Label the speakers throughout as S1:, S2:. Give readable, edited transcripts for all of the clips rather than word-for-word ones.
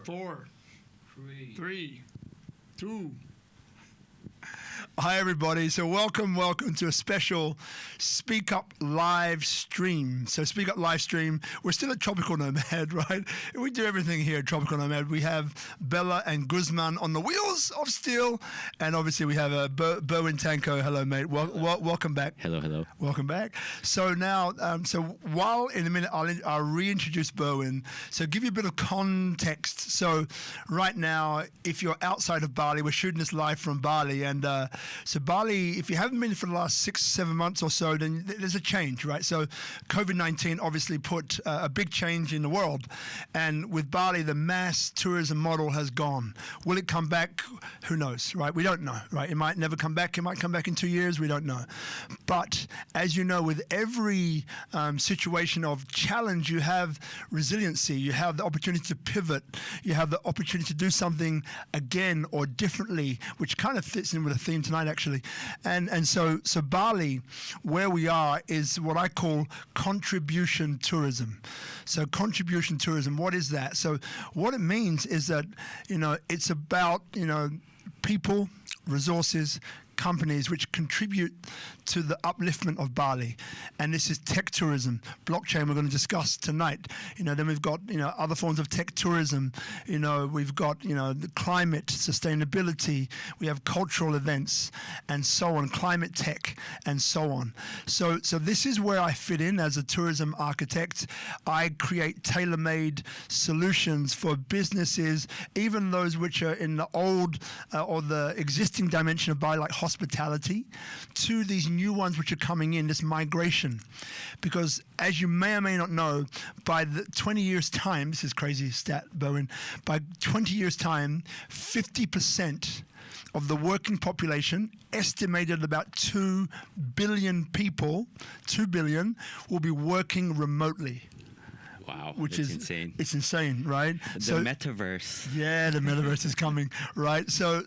S1: 4, 3, 2. Hi, everybody. So welcome to a special Speak Up live stream. So Speak Up live stream, we're still at Tropical Nomad, right? We do everything here at Tropical Nomad. We have Bella and Guzman on the wheels of steel. And obviously we have Berwin Tanco. Hello, mate. Welcome back.
S2: Hello.
S1: Welcome back. So now, so while in a minute I'll reintroduce Berwin. So give you a bit of context. So right now, if you're outside of Bali, we're shooting this live from Bali. And so Bali, if you haven't been for the last 6-7 months or so, then there's a change, right? So COVID-19 obviously put a big change in the world. And with Bali, the mass tourism model has gone. Will it come back? Who knows, right? We don't know, right? It might never come back. It might come back in 2 years. We don't know. But as you know, with every situation of challenge, you have resiliency. You have the opportunity to pivot. You have the opportunity to do something again or differently, which kind of fits in with the theme tonight, actually. And so Bali, where we are, is what I call contribution tourism. So contribution tourism, what is that? So what it means is that, it's about, people, resources, companies which contribute to the upliftment of Bali. And this is tech tourism, blockchain we're going to discuss tonight. Then we've got, other forms of tech tourism. We've got, the climate, sustainability, we have cultural events and so on, climate tech and so on. So this is where I fit in as a tourism architect. I create tailor-made solutions for businesses, even those which are in the old or the existing dimension of Bali, like hospitality, to these new ones which are coming in, this migration. Because as you may or may not know, by the 20 years time, this is crazy stat, Berwin, by 20 years time, 50% of the working population, estimated about 2 billion people, 2 billion, will be working remotely.
S2: Wow,
S1: which
S2: that's
S1: is
S2: insane.
S1: It's insane, right?
S2: The metaverse.
S1: Yeah, the metaverse is coming, right? So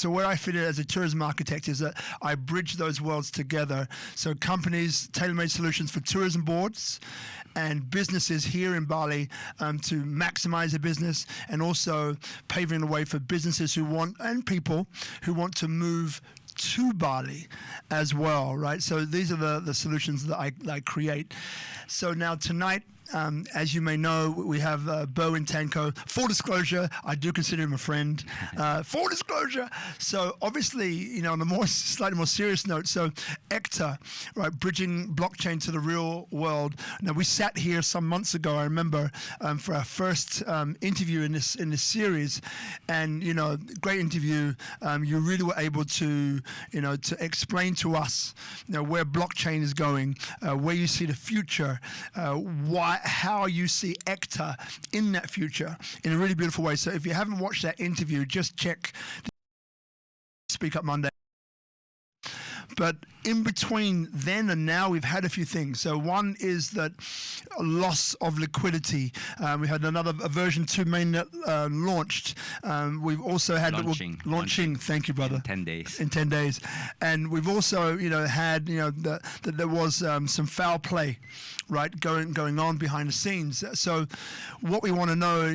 S1: where I fit in as a tourism architect is that I bridge those worlds together. So companies, tailor-made solutions for tourism boards and businesses here in Bali to maximize their business, and also paving the way for businesses who want, and people who want to move to Bali as well, right? So these are the solutions that I create. So now tonight, as you may know, we have Berwin Tanco. Full disclosure, I do consider him a friend. Full disclosure. So obviously, on a slightly more serious note, so Ecta, right, bridging blockchain to the real world. Now we sat here some months ago, I remember, for our first interview in this series, and great interview. You really were able to to explain to us where blockchain is going, where you see the future, how you see Ekta in that future in a really beautiful way. So if you haven't watched that interview, just check Speak Up Monday. But in between then and now, we've had a few things. So one is that loss of liquidity. We had a version 2 mainnet launched. We've also had launching. Thank you, brother. In 10 days. And we've also, had, that there was some foul play, right, going on behind the scenes. So what we want to know,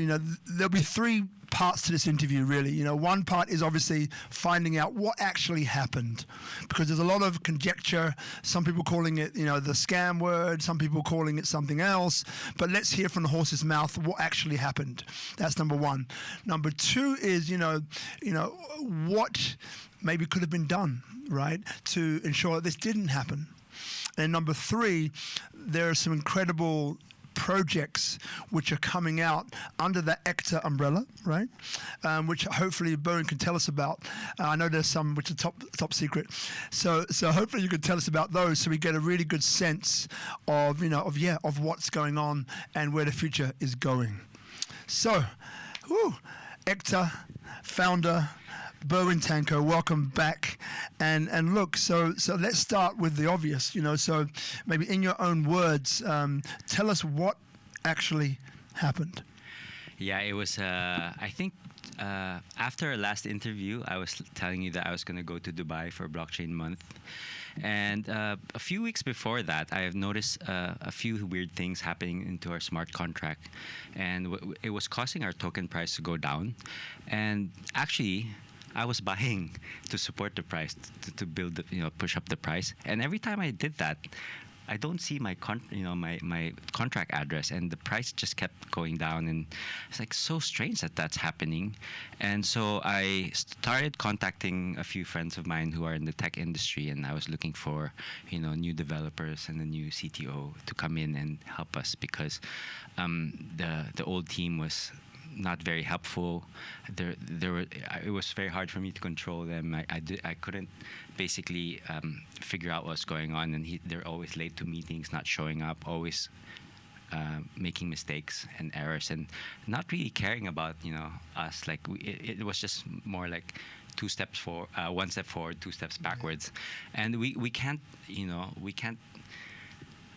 S1: there'll be 3 parts to this interview, really. One part is obviously finding out what actually happened, because there's a lot of conjecture. Some people calling it, the scam word. Some people calling it something else. But let's hear from the horse's mouth what actually happened. That's number 1. Number 2 is, what maybe could have been done, right, to ensure that this didn't happen. And number 3, there are some incredible projects which are coming out under the Ecta umbrella, right? Which hopefully Berwin can tell us about. I know there's some which are top secret. So hopefully you can tell us about those, so we get a really good sense of of what's going on and where the future is going. So, Ecta founder Berwin Tanco, welcome back. And look, so let's start with the obvious, so maybe in your own words, tell us what actually happened.
S2: Yeah, it was, I think after our last interview, I was telling you that I was going to go to Dubai for Blockchain Month. And a few weeks before that, I have noticed a few weird things happening into our smart contract. And it was causing our token price to go down. And actually, I was buying to support the price, to build, push up the price. And every time I did that, I don't see my my contract address, and the price just kept going down, and it's like so strange that that's happening. And so I started contacting a few friends of mine who are in the tech industry, and I was looking for new developers and a new CTO to come in and help us, because the old team was not very helpful. It was very hard for me to control them. I couldn't basically figure out what's going on, and they're always late to meetings, not showing up, always making mistakes and errors, and not really caring about us. Like it was just more like one step forward, two steps backwards, and we can't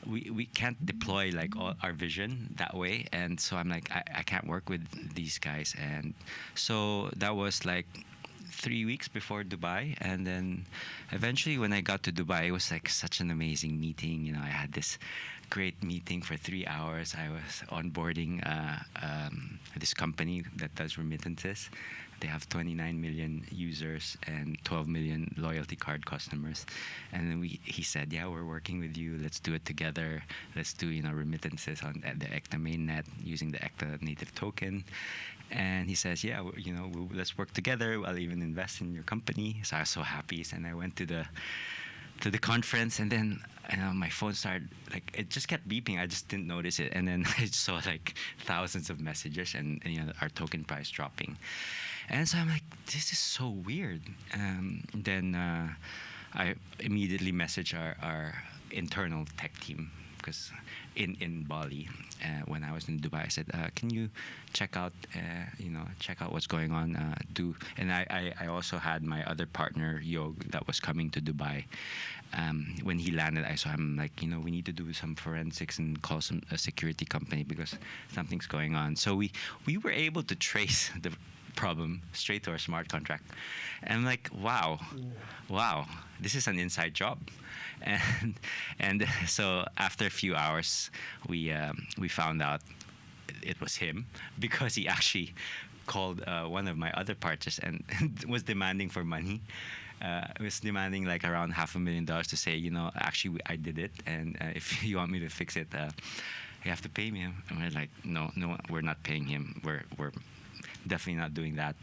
S2: we can't deploy like all our vision that way. And so I'm like, I can't work with these guys. And so that was like 3 weeks before Dubai. And then eventually when I got to Dubai, it was like such an amazing meeting. I had this great meeting for 3 hours. I was onboarding this company that does remittances. They have 29 million users and 12 million loyalty card customers. And then he said, yeah, we're working with you. Let's do it together. Let's do remittances on the Ekta mainnet using the Ekta native token. And he says, yeah, let's work together. I'll even invest in your company. So I was so happy. And I went to the conference, and then my phone started, like, it just kept beeping. I just didn't notice it. And then I saw like thousands of messages, and our token price dropping. And so I'm like, this is so weird. Then I immediately messaged our internal tech team, because in Bali, when I was in Dubai, I said, can you check out what's going on? And I also had my other partner, Yog, that was coming to Dubai. When he landed, I saw him, like, we need to do some forensics and call a security company because something's going on. So we were able to trace the problem straight to our smart contract. And I'm like, wow, this is an inside job. And so after a few hours, we found out it was him, because he actually called one of my other partners and was demanding for money. Was demanding like around $500,000 to say, actually I did it, and if you want me to fix it, you have to pay me. And we're like, no, we're not paying him. We're definitely not doing that.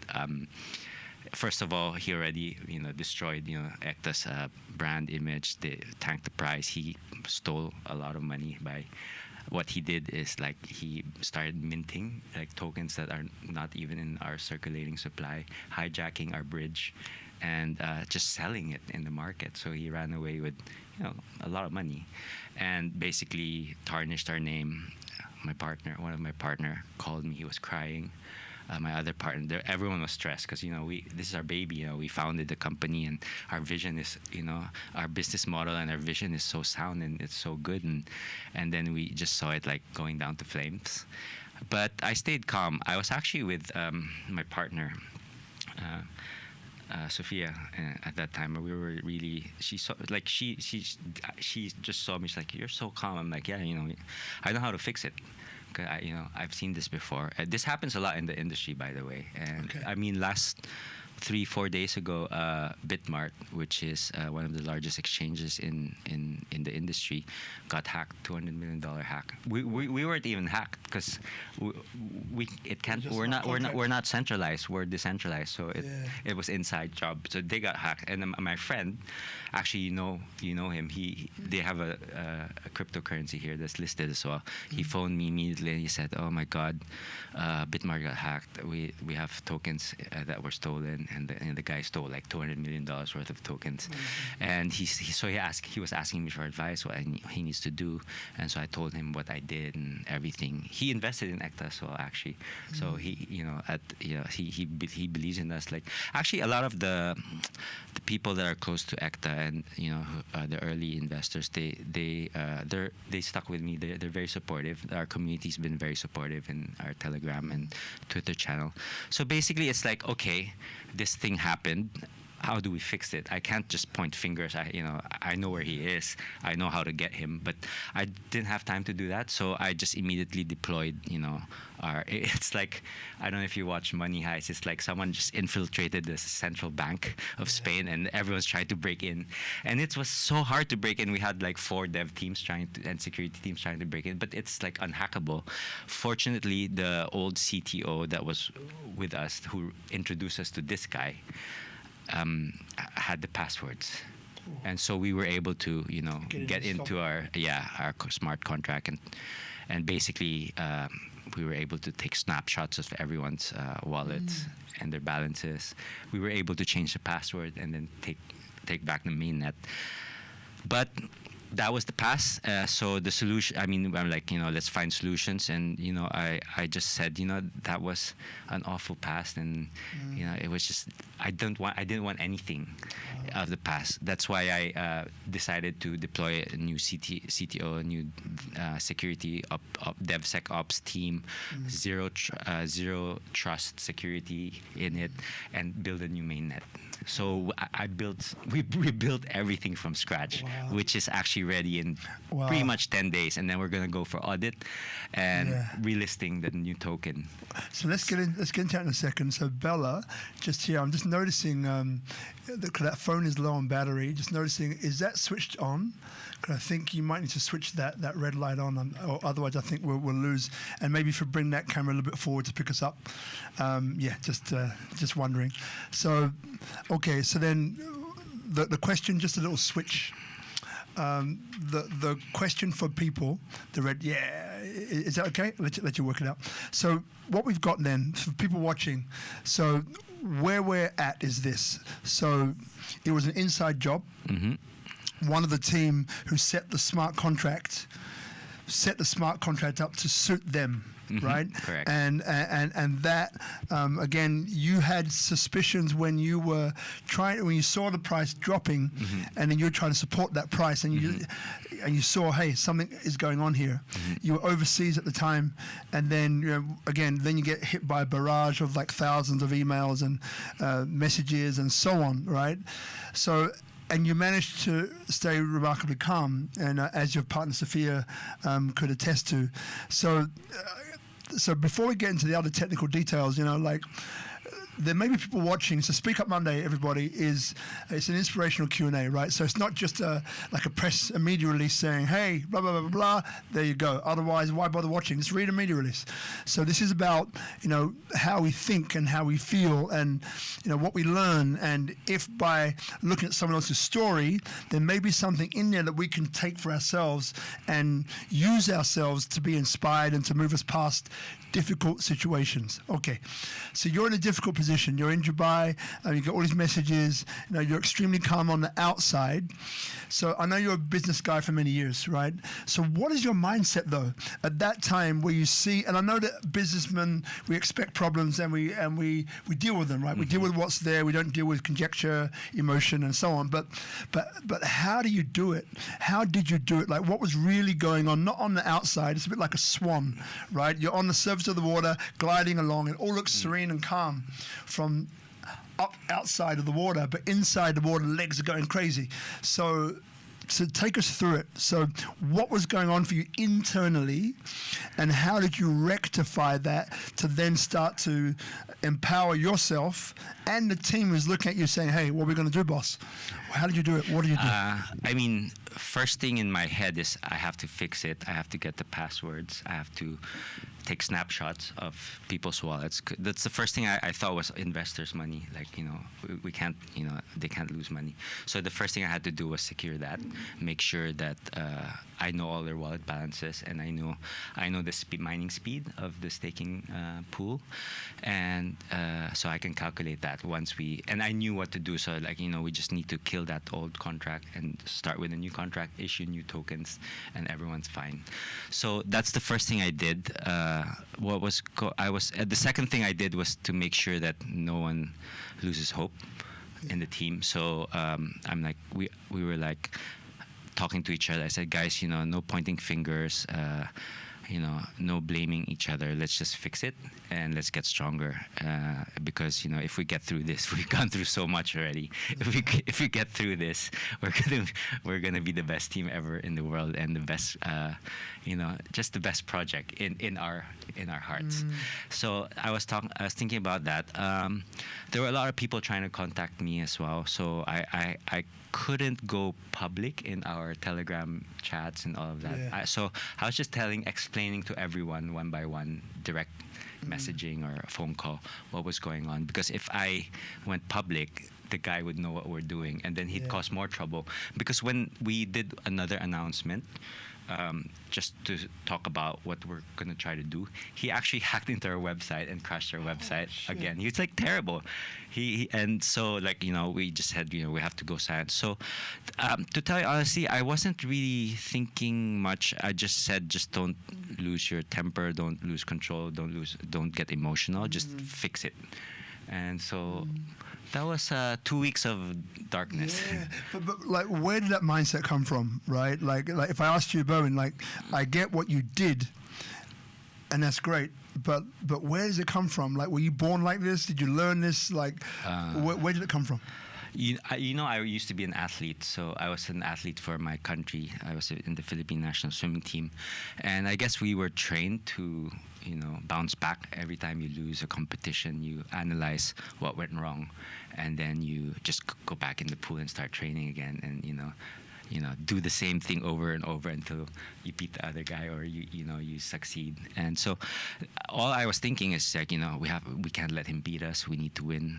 S2: First of all, he already destroyed Ekta's brand image. They tanked the price. He stole a lot of money by what he did is, like, he started minting like tokens that are not even in our circulating supply, hijacking our bridge, and just selling it in the market. So he ran away with a lot of money, and basically tarnished our name. One of my partner called me. He was crying. My other partner, everyone was stressed, because this is our baby. We founded the company, and our vision is, our business model and our vision is so sound and it's so good, and then we just saw it like going down to flames. But I stayed calm. I was actually with my partner, Sophia, at that time. We were really, she just saw me. She's like, you're so calm. I'm like, yeah, I know how to fix it. I've seen this before. This happens a lot in the industry, by the way. And
S1: okay.
S2: I mean, last 3-4 days ago, Bitmart, which is one of the largest exchanges in the industry, got hacked. $200 million hack. We weren't even hacked, because we're not centralized. We're decentralized. So it was inside job. So they got hacked. And my friend, actually, you know him. They have a cryptocurrency here that's listed as well. He phoned me immediately and he said, "Oh my God, Bitmart got hacked. We have tokens that were stolen." and the guy stole like $200 million worth of tokens. And he was asking me for advice, what he needs to do. And so I told him what I did and everything. He invested in Ekta, so actually, so he he believes in us. Like actually, a lot of the people that are close to Ekta and the early investors, they stuck with me. They're very supportive. Our community's been very supportive in our Telegram and Twitter channel. So basically, it's like, okay, this thing happened. How do we fix it? I can't just point fingers. I know where he is. I know how to get him, but I didn't have time to do that. So I just immediately deployed, it's like, I don't know if you watch Money Heist. It's like someone just infiltrated the central bank of Spain and everyone's trying to break in. And it was so hard to break in. We had like 4 dev teams and security teams trying to break in, but it's like unhackable. Fortunately, the old CTO that was with us, who introduced us to this guy, had the passwords, and so we were able to get into our smart contract, and basically we were able to take snapshots of everyone's wallets and their balances. We were able to change the password and then take back the mainnet. But that was the past. So the solution, I'm like, let's find solutions. And, I just said, that was an awful past. And, it was just, I didn't want anything of the past. That's why I decided to deploy a new CTO, a new security, DevSecOps team, zero trust security in it, and build a new mainnet. So we built everything from scratch, which is actually ready in pretty much 10 days, and then we're gonna go for audit and relisting the new token.
S1: So let's get into that in a second. So Bella, just here, I'm just noticing that phone is low on battery. Just noticing, is that switched on? Because I think you might need to switch that red light on, or otherwise I think we'll lose. And maybe if you bring that camera a little bit forward to pick us up. Just wondering. So, okay, so then the question, just a little switch. The question for people, the red, is that okay? Let you work it out. So what we've got then, for people watching, so where we're at is this. So it was an inside job.
S2: Mm-hmm.
S1: One of the team who set the smart contract up to suit them.
S2: Mm-hmm.
S1: Right?
S2: Correct.
S1: And that again, you had suspicions when you saw the price dropping, and then you were trying to support that price, and you saw, hey, something is going on here. You were overseas at the time, and then then you get hit by a barrage of like thousands of emails and messages and so on, right? So. And you managed to stay remarkably calm, and as your partner Sophia could attest to. So before we get into the other technical details, there may be people watching. So Speak Up Monday, everybody, it's an inspirational Q&A, right? So it's not just like a media release saying, hey, blah, blah, blah, blah, blah, there you go. Otherwise, why bother watching? Just read a media release. So this is about, how we think and how we feel and, what we learn. And if by looking at someone else's story, there may be something in there that we can take for ourselves and use ourselves to be inspired and to move us past difficult situations. Okay, so you're in a difficult position. You're in Dubai. You get all these messages. You're extremely calm on the outside. So I know you're a business guy for many years, right? So what is your mindset though at that time where you see? And I know that businessmen, we expect problems and we deal with them, right? We deal with what's there. We don't deal with conjecture, emotion, and so on. But how do you do it? How did you do it? Like what was really going on? Not on the outside. It's a bit like a swan, right? You're on the surface of the water, gliding along. It all looks serene and calm from outside of the water, but inside the water, legs are going crazy. So take us through it. So what was going on for you internally, and how did you rectify that to then start to empower yourself and the team who's looking at you saying, hey, what are we going to do, boss? How did you do it? What do you do?
S2: first thing in my head is I have to fix it. I have to get the passwords. I have to take snapshots of people's wallets. That's the first thing I thought was investors' money. Like, we can't, they can't lose money. So the first thing I had to do was secure that, make sure that I know all their wallet balances, and I know the mining speed of the staking pool, and so I can calculate that and I knew what to do. So like, we just need to kill that old contract and start with a new contract, issue new tokens, and everyone's fine. So that's the first thing I did. The second thing I did was to make sure that no one loses hope in the team. So I'm like, we were like talking to each other. I said, guys, no pointing fingers, no blaming each other. Let's just fix it and let's get stronger. Because if we get through this, we've gone through so much already. If we get through this, we're gonna be the best team ever in the world, and the best, just the best project in our hearts. So I was thinking about that. There were a lot of people trying to contact me as well. So I couldn't go public in our Telegram chats and all of that.
S1: Yeah.
S2: So I was just explaining to everyone one by one, direct messaging or a phone call, what was going on. Because if I went public, the guy would know what we're doing, and then he'd cause more trouble. Because when we did another announcement, just to talk about what we're going to try to do, he actually hacked into our website and crashed our website again. He was like terrible. And so like, we just said, we have to go silent. So to tell you honestly, I wasn't really thinking much. I just said, just don't lose your temper, don't lose control, don't get emotional, just fix it. And so that was 2 weeks of darkness.
S1: Yeah, but like, where did that mindset come from, right? Like if I asked you, Berwin, like, I get what you did, and that's great, but where does it come from? Like, were you born like this? Did you learn this? Like, where did it come from?
S2: I used to be an athlete, so I was an athlete for my country. I was in the Philippine national swimming team, and I guess we were trained to, bounce back every time you lose a competition. You analyze what went wrong, and then you just go back in the pool and start training again, and do the same thing over and over until you beat the other guy, or you succeed. And so all I was thinking is like, we can't let him beat us. We need to win.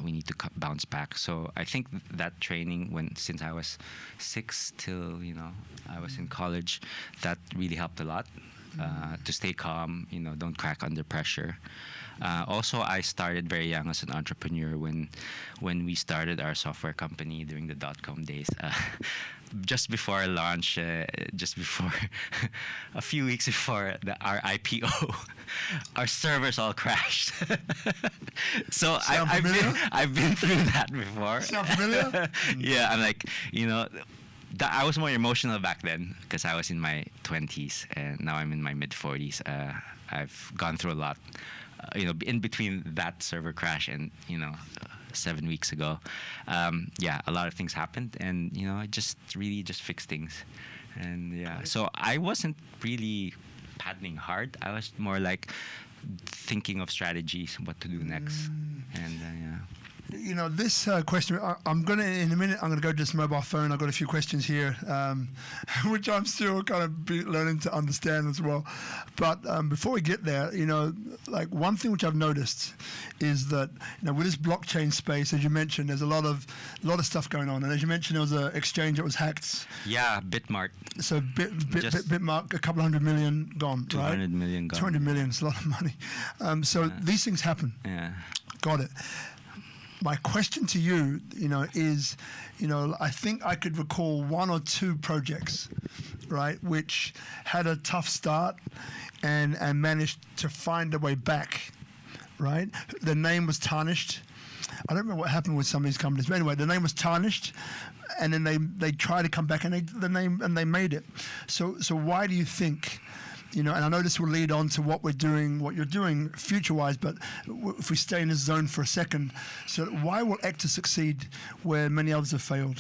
S2: We need to bounce back. So I think that training, since I was 6 till I was in college, that really helped a lot. To stay calm, don't crack under pressure. Also, I started very young as an entrepreneur when we started our software company during the .com days. Just before our launch, just before a few weeks before our IPO, our servers all crashed. So I've been through that before.
S1: Sound familiar?
S2: Yeah, I'm like, I was more emotional back then because I was in my 20s, and now I'm in my mid 40s. I've gone through a lot, in between that server crash and 7 weeks ago. A lot of things happened, and I just fixed things, and so I wasn't really paddling hard. I was more like thinking of strategies, what to do next, and
S1: this question, I'm going to, in a minute, I'm going to go to this mobile phone. I've got a few questions here, which I'm still kind of learning to understand as well. But before we get there, like, one thing which I've noticed is that, with this blockchain space, as you mentioned, there's a lot of stuff going on. And as you mentioned, there was an exchange that was hacked.
S2: Yeah, Bitmart.
S1: So Bitmart, a couple $100 million gone,
S2: 200
S1: right?
S2: million gone.
S1: 200 million, it's a lot of money. These things happen.
S2: Yeah.
S1: Got it. My question to you, is, I think I could recall 1 or 2 projects, right, which had a tough start and managed to find a way back, right? The name was tarnished. I don't remember what happened with some of these companies, but anyway, the name was tarnished, and then they tried to come back, and they made it. So why do you think? And I know this will lead on to what you're doing future-wise, but if we stay in this zone for a second, so why will Ecta succeed where many others have failed?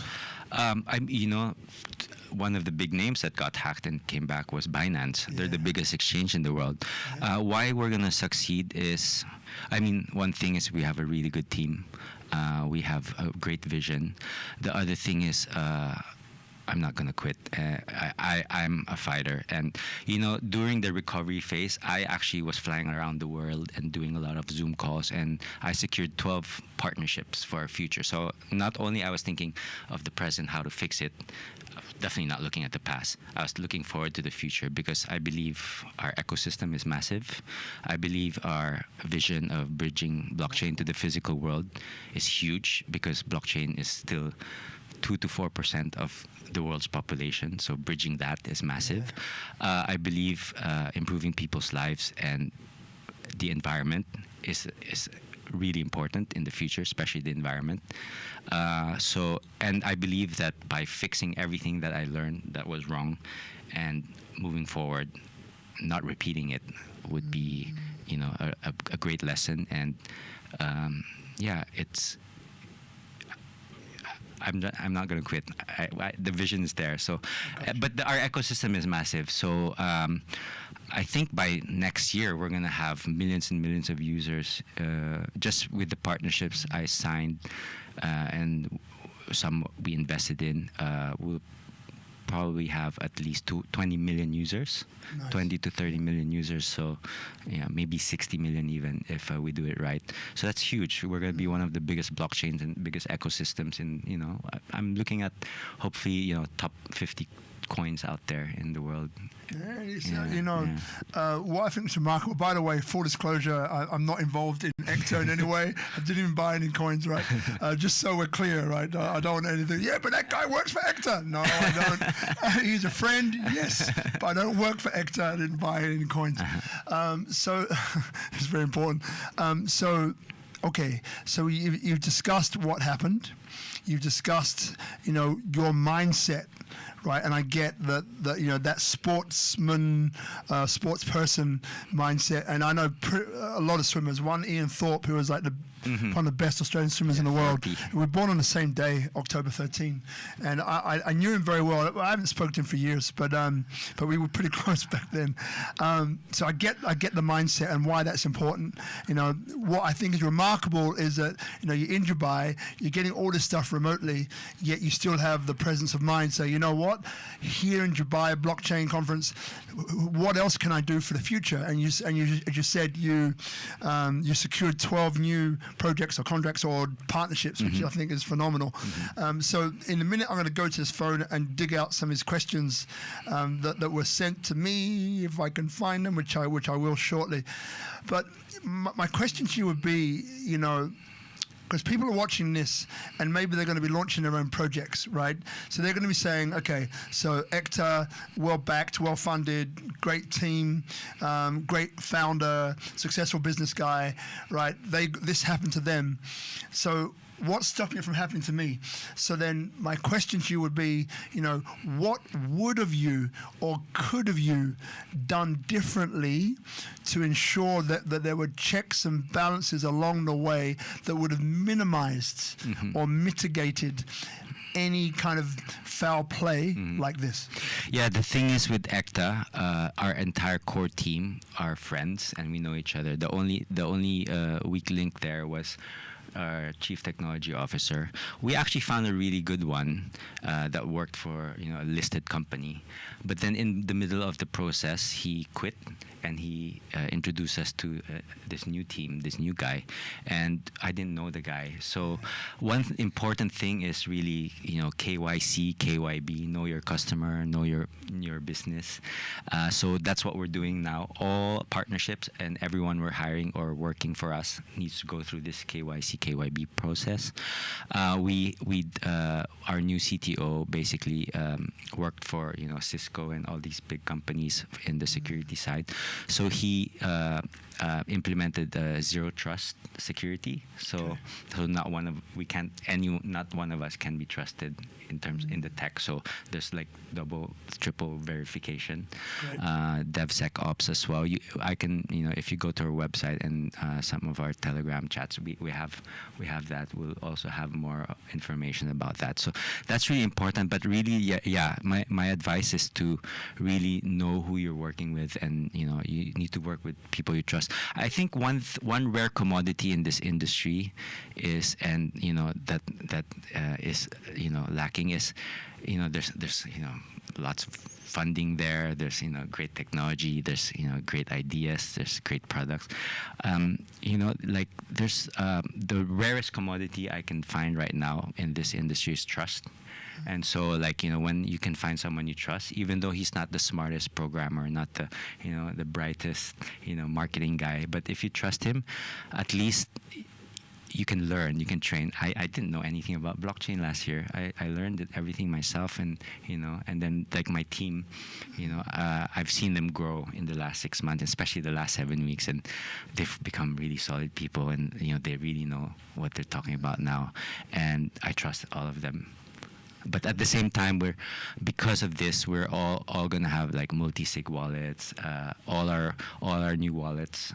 S2: One of the big names that got hacked and came back was Binance. Yeah. They're the biggest exchange in the world. Yeah. Why we're going to succeed is, one thing is we have a really good team. We have a great vision. The other thing is, I'm not gonna quit. I'm a fighter, and during the recovery phase, I actually was flying around the world and doing a lot of Zoom calls, and I secured 12 partnerships for our future. So not only I was thinking of the present, how to fix it, definitely not looking at the past. I was looking forward to the future because I believe our ecosystem is massive. I believe our vision of bridging blockchain to the physical world is huge because blockchain is still 2 to 4% of the world's population. So bridging that is massive. I believe improving people's lives and the environment is really important in the future, especially the environment. And I believe that by fixing everything that I learned that was wrong and moving forward, not repeating it would be, a great lesson. And I'm not going to quit. The vision is there. So, but our ecosystem is massive. So I think by next year we're going to have millions and millions of users just with the partnerships I signed and some we invested in. We'll probably have at least 20 million users, nice. 20 to 30 million users. So maybe 60 million even if we do it right. So that's huge. We're going to be one of the biggest blockchains and biggest ecosystems in, I'm looking at hopefully, top 50 coins out there in the world.
S1: What I think is remarkable, by the way, full disclosure, I'm not involved in Ecta in any way. I didn't even buy any coins, right? Just so we're clear, right? I don't want anything. Yeah, but that guy works for Ecta. No, I don't. He's a friend, yes, but I don't work for Ecta. I didn't buy any coins. So it's very important. Okay, so you've discussed what happened. You've discussed, your mindset, right? And I get that sportsman, sportsperson mindset. And I know a lot of swimmers. One, Ian Thorpe, who was like one of the best Australian swimmers in the world. We were born on the same day, October 13. And I knew him very well. I haven't spoken to him for years, but we were pretty close back then. So I get the mindset and why that's important. What I think is remarkable is that, you're in Dubai, you're getting all this stuff remotely, yet you still have the presence of mind. So you know what? Here in Dubai, blockchain conference, what else can I do for the future? And you said you secured 12 new projects or contracts or partnerships, which I think is phenomenal. So in a minute, I'm going to go to his phone and dig out some of his questions that were sent to me, if I can find them, which I will shortly. But my question to you would be, because people are watching this and maybe they're going to be launching their own projects, right? So they're going to be saying, okay, so Ekta, well-backed, well-funded, great team, great founder, successful business guy, right? This happened to them. So what's stopping it from happening to me? So then my question to you would be, what would have you or could have you done differently to ensure that there were checks and balances along the way that would have minimized or mitigated any kind of foul play like this?
S2: Yeah, the thing is with Ekta, our entire core team are friends and we know each other. The only weak link there was our chief technology officer. We actually found a really good one that worked for a listed company, but then in the middle of the process he quit and he introduced us to this new team, this new guy, and I didn't know the guy. So one important thing is really KYC, KYB, know your customer, know your business. So that's what we're doing now. All partnerships and everyone we're hiring or working for us needs to go through this KYC, KYB process. Our new CTO basically worked for Cisco and all these big companies in the security side. So he implemented zero trust security. So not one of us can be trusted in the tech. So there's like double, triple verification. DevSecOps as well. I can if you go to our website and some of our Telegram chats, we have we have that, we'll also have more information about that. So that's really important. But really, my advice is to really know who you're working with, and you need to work with people you trust. I think one rare commodity in this industry is, and that is lacking, is there's lots of funding there. There's great technology. There's great ideas. There's great products. Like there's the rarest commodity I can find right now in this industry is trust. And so, like, when you can find someone you trust, even though he's not the smartest programmer, not the the brightest marketing guy, but if you trust him, at least you can learn, you can train. I didn't know anything about blockchain last year. I learned everything myself, and and then like my team, I've seen them grow in the last 6 months, especially the last 7 weeks, and they've become really solid people, and they really know what they're talking about now, and I trust all of them. But at the same time, because of this, we're all gonna have like multi-sig wallets. All our new wallets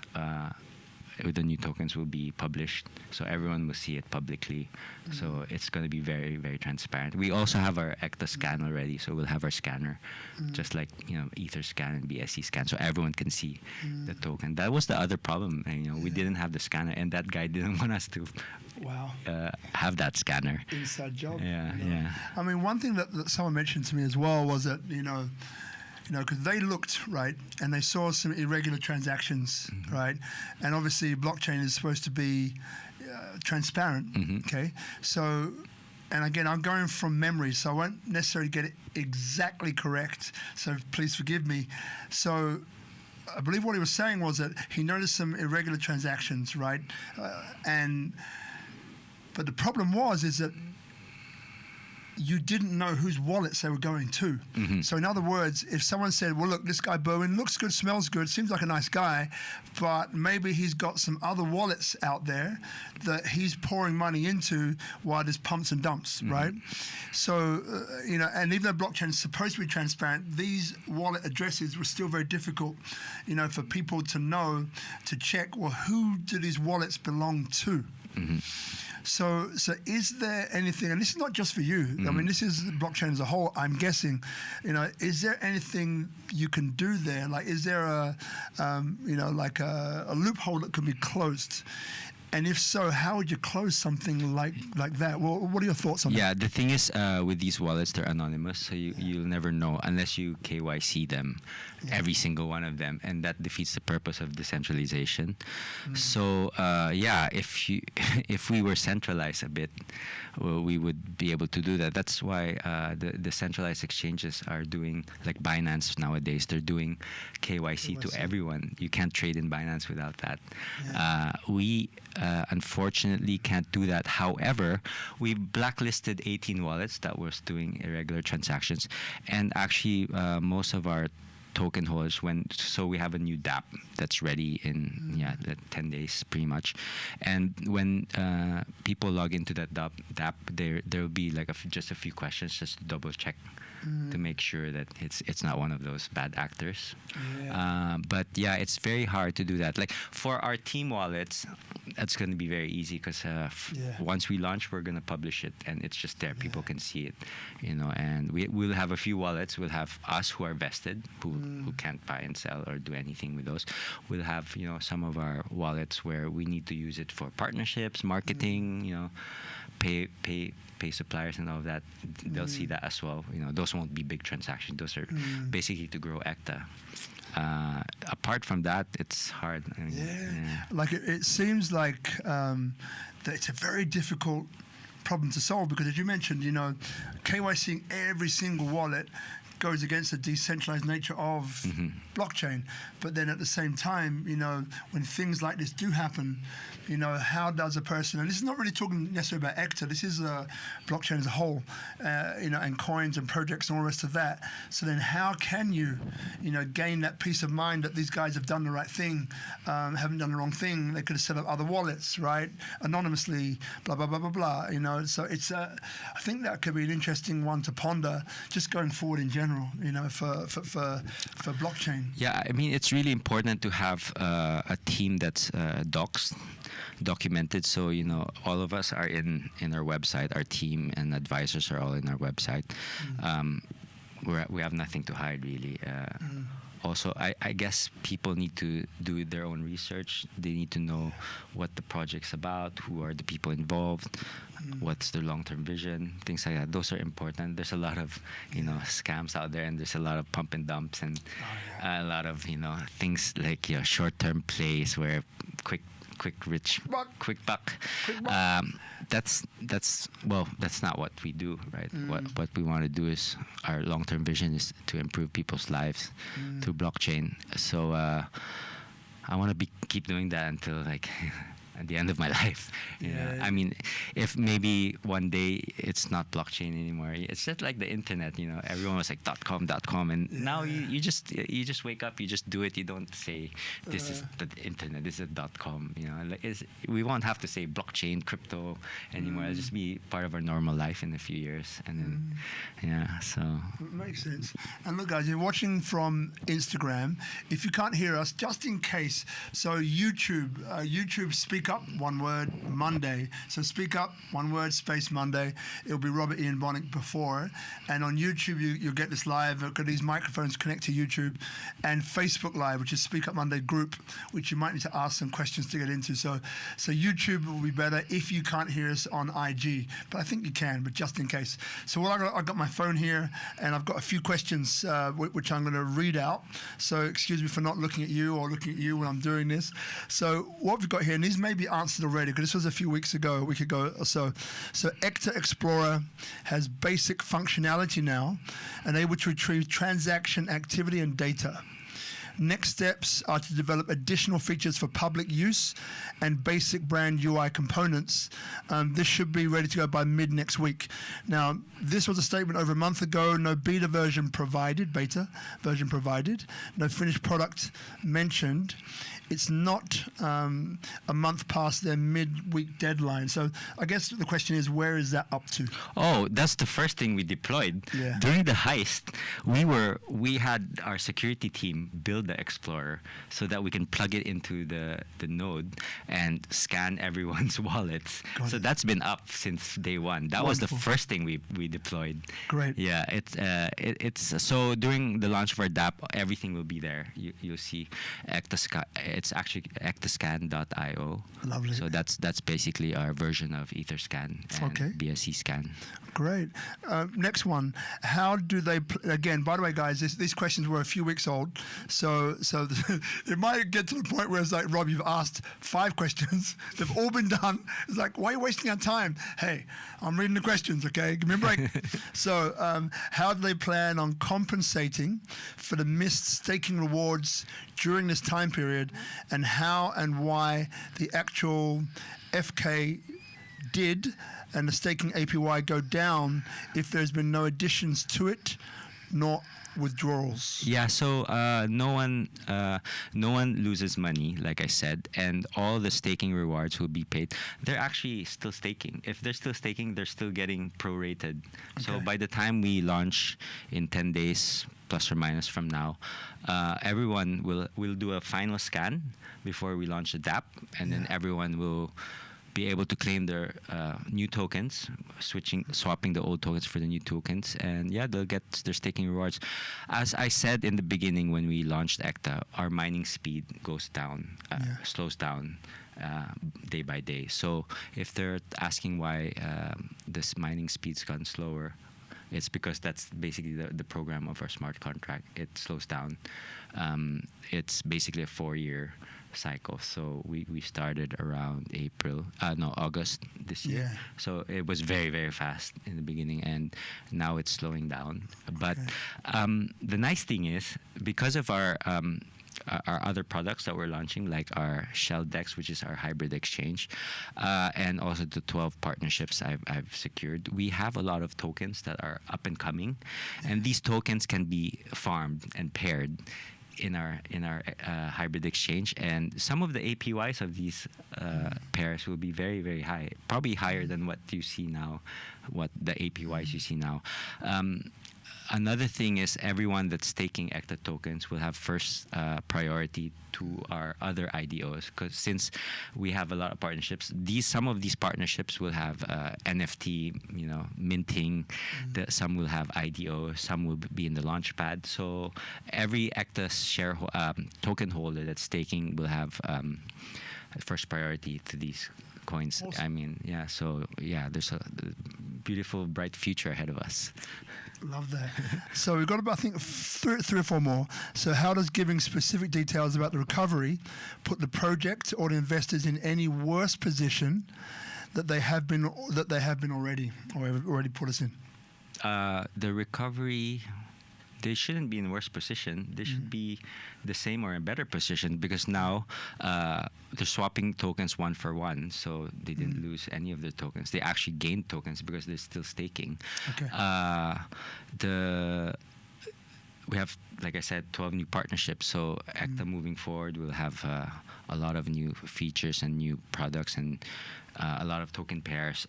S2: with the new tokens will be published, so everyone will see it publicly. So it's going to be very, very transparent. We also have our Ecta scan already, so we'll have our scanner, just like Ether scan and BSC scan, so everyone can see the token. That was the other problem, and we didn't have the scanner, and that guy didn't want us to have that scanner.
S1: Inside job.
S2: Yeah.
S1: I mean, one thing that someone mentioned to me as well was that because they looked, right, and they saw some irregular transactions, right, and obviously blockchain is supposed to be transparent, okay, so, and again, I'm going from memory, so I won't necessarily get it exactly correct, so please forgive me. So I believe what he was saying was that he noticed some irregular transactions, right, but the problem is that you didn't know whose wallets they were going to. So in other words, if someone said, well, look, this guy Berwin looks good, smells good, seems like a nice guy, but maybe he's got some other wallets out there that he's pouring money into while there's pumps and dumps, right? So, and even though blockchain is supposed to be transparent, these wallet addresses were still very difficult, for people to know, to check, well, who do these wallets belong to? So is there anything, and this is not just for you, I mean, this is blockchain as a whole, I'm guessing, is there anything you can do there? Like, is there a loophole that can be closed? And if so, how would you close something like that? Well, what are your thoughts on that?
S2: Yeah, the thing is, with these wallets, they're anonymous, so you'll never know unless you KYC them, every single one of them, and that defeats the purpose of decentralization. So, if we were centralized a bit, well, we would be able to do that. That's why the centralized exchanges are doing, like Binance nowadays, they're doing KYC to everyone. You can't trade in Binance without that. We unfortunately can't do that. However, we blacklisted 18 wallets that was doing irregular transactions, and actually most of our token holders so we have a new DApp that's ready in 10 days pretty much, and when people log into that DApp, there will be like just a few questions just to double check to make sure that it's not one of those bad actors. But it's very hard to do that. Like for our team wallets, that's going to be very easy because once we launch, we're going to publish it, and it's just there. People can see it, and we'll have a few wallets. We'll have us who are vested, who can't buy and sell or do anything with those. We'll have some of our wallets where we need to use it for partnerships, marketing, pay suppliers and all of that. They'll see that as well. Those won't be big transactions. Those are basically to grow Ekta. Apart from that, it's hard. I mean,
S1: Like it seems like that it's a very difficult problem to solve because, as you mentioned, KYCing every single wallet goes against the decentralized nature of blockchain. But then at the same time, when things like this do happen, how does a person, and this is not really talking necessarily about Ecta, this is blockchain as a whole, and coins and projects and all the rest of that. So then how can you, gain that peace of mind that these guys have done the right thing, haven't done the wrong thing? They could have set up other wallets, right? Anonymously, blah, blah, blah, blah, blah. So it's, I think that could be an interesting one to ponder just going forward in general. general, for blockchain?
S2: Yeah, I mean, it's really important to have a team that's documented. So, all of us are in our website. Our team and advisors are all in our website. We have nothing to hide, really. Also, I guess people need to do their own research. They need to know what the project's about, who are the people involved, what's their long-term vision, things like that. Those are important. There's a lot of, scams out there, and there's a lot of pump and dumps, and a lot of, things like short-term plays where quick buck. That's not what we do, right? What we want to do is, our long-term vision is to improve people's lives through blockchain. So I want to keep doing that until at the end of my life. I mean, if maybe one day it's not blockchain anymore, it's just like the internet. Everyone was like .com, and now you just wake up, you just do it. You don't say this is the internet, this is .com. We won't have to say blockchain, crypto anymore. It'll just be part of our normal life in a few years, and then so
S1: it makes sense. And look, guys, you're watching from Instagram. If you can't hear us, just in case, so YouTube Speak Up, one word, Monday. So Speak Up, one word, space Monday. It'll be Robert Ian Bonnick before. And on YouTube, you'll get this live. I've got these microphones connect to YouTube. And Facebook Live, which is Speak Up Monday group, which you might need to ask some questions to get into. So YouTube will be better if you can't hear us on IG. But I think you can, but just in case. So I've got my phone here, and I've got a few questions which I'm going to read out. So excuse me for not looking at you or looking at you when I'm doing this. So what we've got here, and these may be answered already, because this was a week ago or so. So Ecta Explorer has basic functionality now and able to retrieve transaction activity and data. Next steps are to develop additional features for public use and basic brand UI components. This should be ready to go by mid next week. Now, this was a statement over a month ago. No beta version provided, no finished product mentioned. It's not a month past their midweek deadline. So I guess the question is, where is that up to?
S2: Oh, that's the first thing we deployed.
S1: Yeah.
S2: During the heist, we had our security team build the Explorer so that we can plug it into the node and scan everyone's wallets. So that's been up since day one. That was the first thing we deployed.
S1: Great.
S2: Yeah, it's so during the launch of our DApp, everything will be there. You'll see Ecta. It's actually ectascan.io.
S1: Lovely.
S2: So that's basically our version of Etherscan and BSC scan.
S1: Great. Next one. How do they? Again, by the way, guys, these questions were a few weeks old, so it might get to the point where it's like, Rob, you've asked 5 questions. They've all been done. It's like, why are you wasting our time? Hey, I'm reading the questions. Okay, give me a break. So, how do they plan on compensating for the missed staking rewards during this time period, and how and why the actual FK did and the staking APY go down if there's been no additions to it, nor withdrawals?
S2: Yeah, so no one loses money, like I said, and all the staking rewards will be paid. They're actually still staking. If they're still staking, they're still getting prorated. Okay. So by the time we launch in 10 days plus or minus from now, everyone will do a final scan before we launch the DApp, and then everyone will be able to claim their new tokens, swapping the old tokens for the new tokens, and they'll get their staking rewards. As I said in the beginning when we launched Ekta, our mining speed goes down, slows down day by day. So if they're asking why this mining speed's gone slower, it's because that's basically the program of our smart contract. It slows down. It's basically a 4-year cycle. So we started around August this year. Yeah. So it was very, very fast in the beginning, and now it's slowing down. But the nice thing is, because of our other products that we're launching, like our Shell Dex, which is our hybrid exchange, and also the 12 partnerships I've secured, we have a lot of tokens that are up and coming, and these tokens can be farmed and paired in our hybrid exchange, and some of the APYs of these pairs will be very, very high, probably higher than what you see now, what the APYs you see now. another thing is everyone that's staking Ecta tokens will have first priority to our other IDOs, because since we have a lot of partnerships, some of these partnerships will have NFT, minting. Some will have IDO, some will be in the launchpad. So every Ecta token holder that's staking will have first priority to these coins.
S1: Awesome.
S2: I mean, yeah. So yeah, there's a beautiful, bright future ahead of us.
S1: Love that. So we've got about, I think, three or four more. So how does giving specific details about the recovery put the project or the investors in any worse position that they have been already, or have already put us in?
S2: The recovery, they shouldn't be in worse position. They should be the same or in better position, because now they're swapping tokens one for one, so they didn't lose any of their tokens. They actually gained tokens because they're still staking.
S1: Okay.
S2: We have, like I said, 12 new partnerships. So Ekta moving forward will have a lot of new features and new products and a lot of token pairs.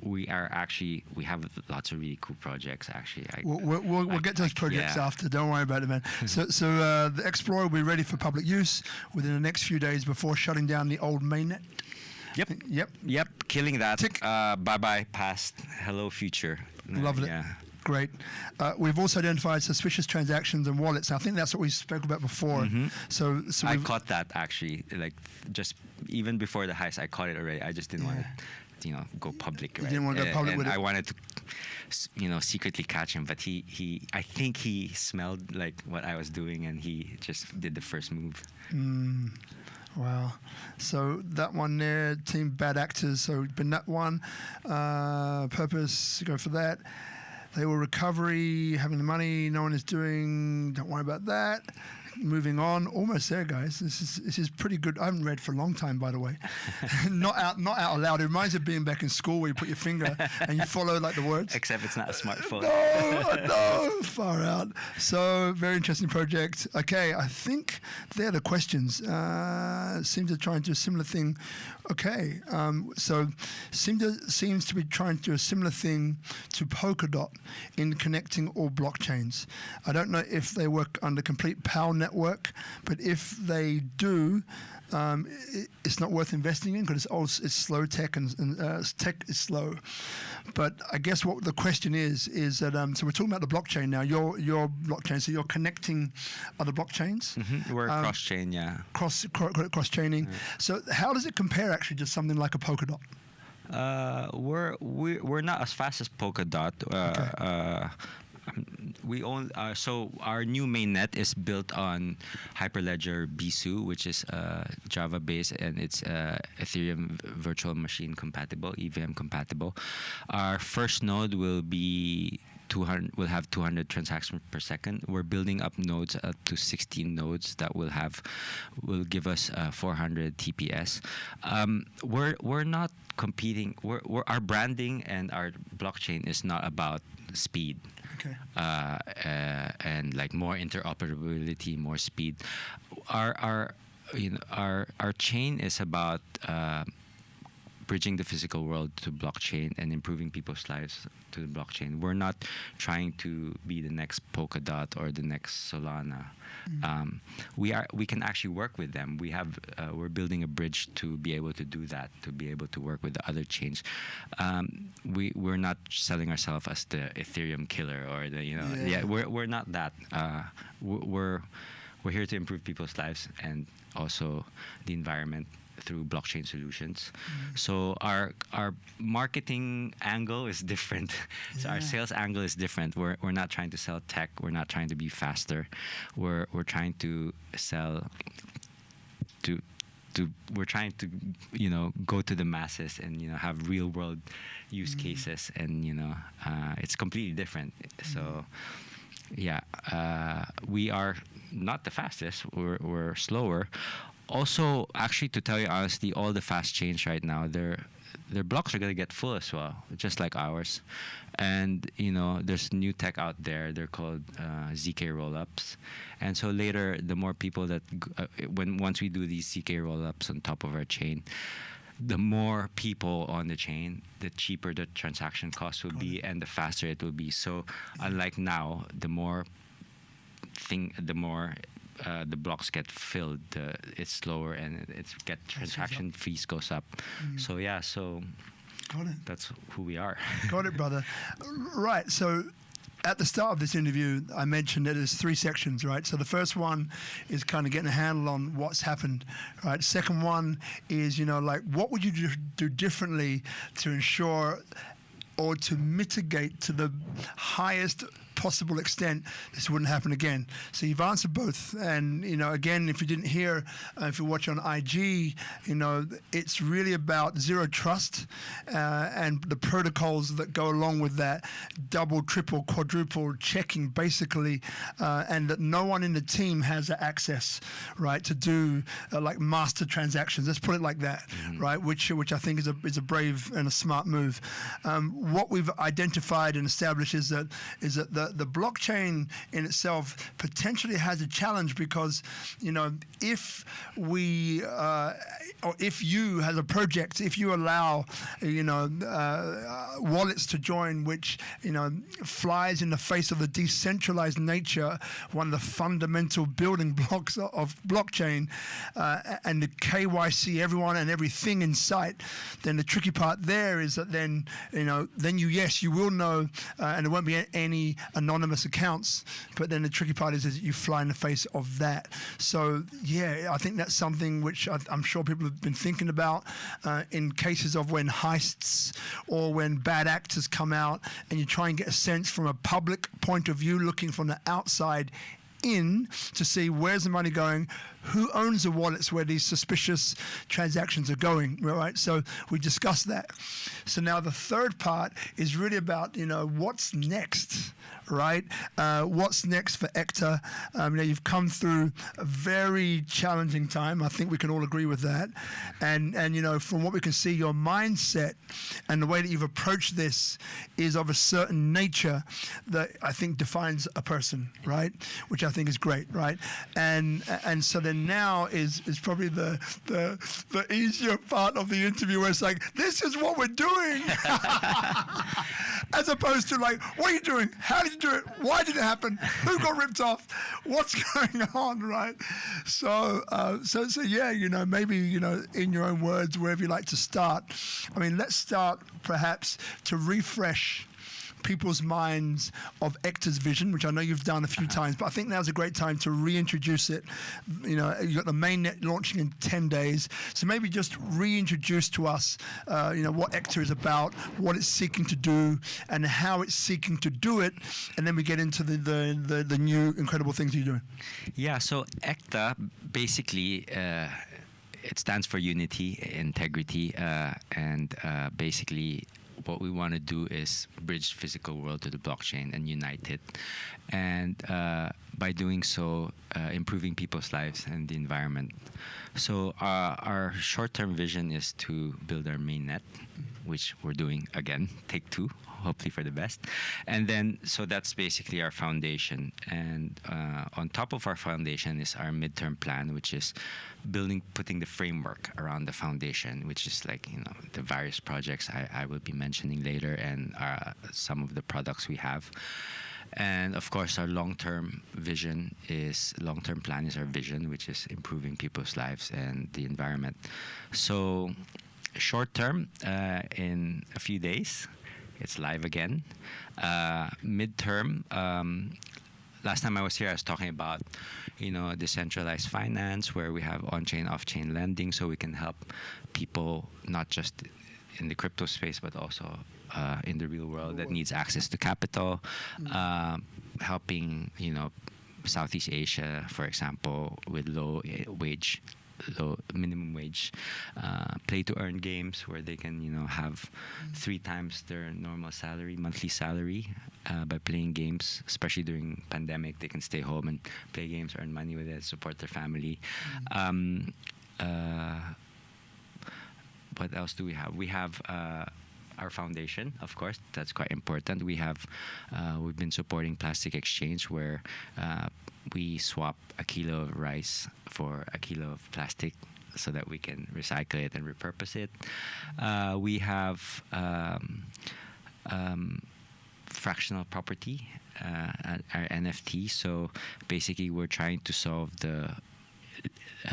S2: We have lots of really cool projects. Actually,
S1: we'll get to those projects after. Don't worry about it, man. So the Explorer will be ready for public use within the next few days before shutting down the old mainnet.
S2: Yep. Killing that. Bye bye past. Hello future.
S1: Loved it.
S2: Yeah.
S1: Great. We've also identified suspicious transactions and wallets. I think that's what we spoke about before. So
S2: I caught that actually. Like just even before the heist, I caught it already. I just didn't want to, go public.
S1: You didn't want to go public with it.
S2: I wanted to, secretly catch him, but I think he smelled like what I was doing, and he just did the first move.
S1: Wow. So that one there, Team Bad Actors. So been that one. Purpose, go for that. They were recovery, having the money, no one is doing, don't worry about that. Moving on, almost there, guys. This is pretty good. I haven't read for a long time, by the way. not out loud. It reminds me of being back in school where you put your finger and you follow like the words.
S2: Except it's not a smartphone.
S1: No, far out. So very interesting project. Okay, I think they're the questions. Seem to try and do a similar thing. Okay, so seems to be trying to do a similar thing to Polkadot in connecting all blockchains. I don't know if they work under complete POW network, but if they do, it's not worth investing in because it's slow tech and tech is slow. But I guess what the question is that so we're talking about the blockchain now. Your blockchain, so you're connecting other blockchains.
S2: We're cross-chain, yeah.
S1: Cross-chaining. So how does it compare actually to something like a Polkadot?
S2: We're not as fast as Polkadot.
S1: Okay.
S2: We own so our new mainnet is built on Hyperledger Bisu, which is Java based, and it's Ethereum virtual machine compatible, EVM compatible. Our first node will be 200. Will have 200 transactions per second. We're building up nodes up to 16 nodes that will give us 400 TPS. We're not competing. Our branding and our blockchain is not about speed.
S1: Okay.
S2: And like more interoperability, more speed. Our chain is about bridging the physical world to blockchain and improving people's lives to the blockchain. We're not trying to be the next Polkadot or the next Solana. We can actually work with them. We're building a bridge to be able to do that, to be able to work with the other chains. We're not selling ourselves as the Ethereum killer or we're not that. We're here to improve people's lives and also the environment through blockchain solutions. So our marketing angle is different. So our sales angle is different. We're not trying to sell tech. We're not trying to be faster. We're trying to sell we're trying to go to the masses and have real world use cases, and it's completely different. So we are not the fastest. We're slower. Also, actually, to tell you honestly, all the fast chains right now, their blocks are going to get full as well, just like ours. And there's new tech out there. They're called ZK rollups. And so later, the more people that once we do these ZK rollups on top of our chain, the more people on the chain, the cheaper the transaction cost will be, and the faster it will be. So unlike now, the more the blocks get filled, it's slower, and transaction fees goes up. So yeah,
S1: Got it.
S2: that's who we are.
S1: Got it, brother. Right. So at the start of this interview, I mentioned that there's 3 sections, right? So the first one is kind of getting a handle on what's happened, right? Second one is, like, what would you do differently to ensure or to mitigate to the highest possible extent this wouldn't happen again. So you've answered both, and again, if you didn't hear, if you watch on IG, it's really about zero trust and the protocols that go along with that, double, triple, quadruple checking basically, and that no one in the team has access, right, to do like master transactions. Let's put it like that, right? Which I think is a brave and a smart move. What we've identified and established is that the blockchain in itself potentially has a challenge because, if we or if you as a project, if you allow, wallets to join, which, flies in the face of the decentralized nature, one of the fundamental building blocks of blockchain, and the KYC everyone and everything in sight, then the tricky part there is that then you will know, and there won't be any anonymous accounts, but then the tricky part is that you fly in the face of that. So yeah, I think that's something which I'm sure people have been thinking about in cases of when heists or when bad actors come out, and you try and get a sense from a public point of view, looking from the outside in to see where's the money going, who owns the wallets where these suspicious transactions are going, right? So we discussed that. So now the third part is really about, what's next, right? What's next for Ekta? You've come through a very challenging time. I think we can all agree with that. And from what we can see, your mindset and the way that you've approached this is of a certain nature that I think defines a person, right? Which I think is great, right? And so then now is probably the easier part of the interview, where it's like, this is what we're doing, as opposed to like, what are you doing? How did you do it? Why did it happen? Who got ripped off? What's going on, right? So yeah, maybe in your own words, wherever you like to start. I mean, let's start perhaps to refresh people's minds of Ekta's vision, which I know you've done a few times, but I think now's a great time to reintroduce it. You've got the mainnet launching in 10 days. So maybe just reintroduce to us, what Ekta is about, what it's seeking to do, and how it's seeking to do it. And then we get into the new incredible things you're doing.
S2: Yeah, so Ecta, basically, it stands for unity, integrity, and basically what we want to do is bridge physical world to the blockchain and unite it, and by doing so, improving people's lives and the environment. So our short-term vision is to build our mainnet, which we're doing again, take 2, hopefully for the best. And then, so that's basically our foundation. And on top of our foundation is our midterm plan, which is putting the framework around the foundation, which is like, the various projects I will be mentioning later, and some of the products we have. And of course, our long-term plan is our vision, which is improving people's lives and the environment. So short term, in a few days, it's live again. Midterm, last time I was here, I was talking about, decentralized finance, where we have on-chain, off-chain lending, so we can help people not just in the crypto space, but also in the real world that needs access to capital, helping, Southeast Asia, for example, with low minimum wage, play to earn games where they can have 3 times their normal monthly salary, by playing games. Especially during pandemic, they can stay home and play games, earn money with it, support their family. What else do we have? We have our foundation, of course, that's quite important. We've been supporting Plastic Exchange, where we swap a kilo of rice for a kilo of plastic, so that we can recycle it and repurpose it. We have fractional property, our NFT. So basically, we're trying to solve the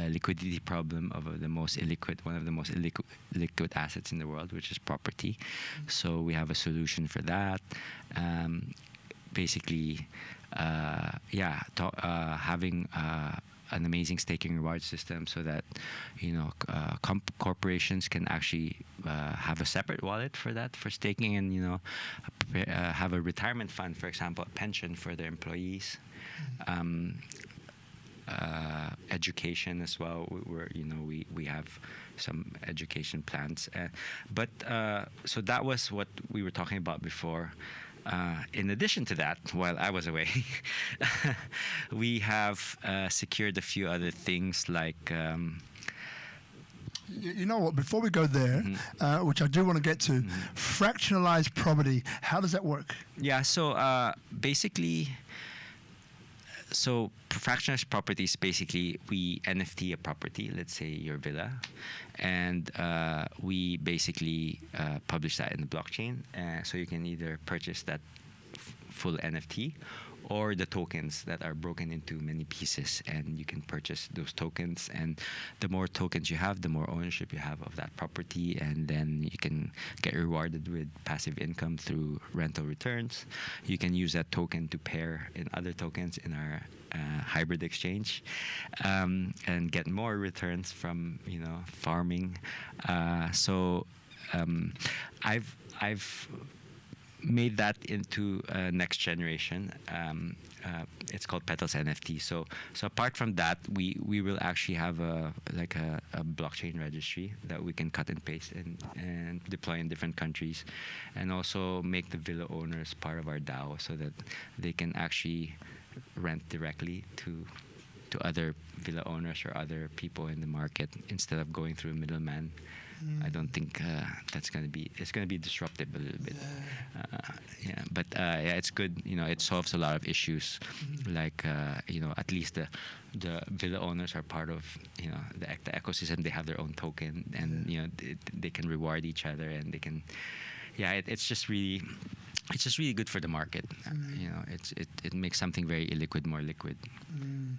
S2: liquidity problem of one of the most illiquid assets in the world, which is property. So we have a solution for that. Basically, having an amazing staking reward system, so that corporations can actually have a separate wallet for that, for staking, and have a retirement fund, for example, a pension for their employees. Education as well. We have some education plans, so that was what we were talking about before. In addition to that, while I was away, we have secured a few other things like.
S1: You know what? Before we go there, which I do want to get to, fractionalized property. How does that work?
S2: Yeah. So basically. So fractionalized property is basically we NFT a property, let's say your villa, and we basically publish that in the blockchain. So you can either purchase that full NFT or the tokens that are broken into many pieces, and you can purchase those tokens. And the more tokens you have, the more ownership you have of that property, and then you can get rewarded with passive income through rental returns. You can use that token to pair in other tokens in our hybrid exchange, and get more returns from farming. So I've made that into next generation. It's called Petals NFT. So apart from that, we will actually have a blockchain registry that we can cut and paste and deploy in different countries, and also make the villa owners part of our DAO, so that they can actually rent directly to other villa owners or other people in the market, instead of going through a middleman. I don't think it's going to be disruptive a little bit. But it's good. It solves a lot of issues, like at least the villa owners are part of the Ecta ecosystem. They have their own token, and they can reward each other, and they can. It's just really good for the market. It makes something very illiquid more liquid. And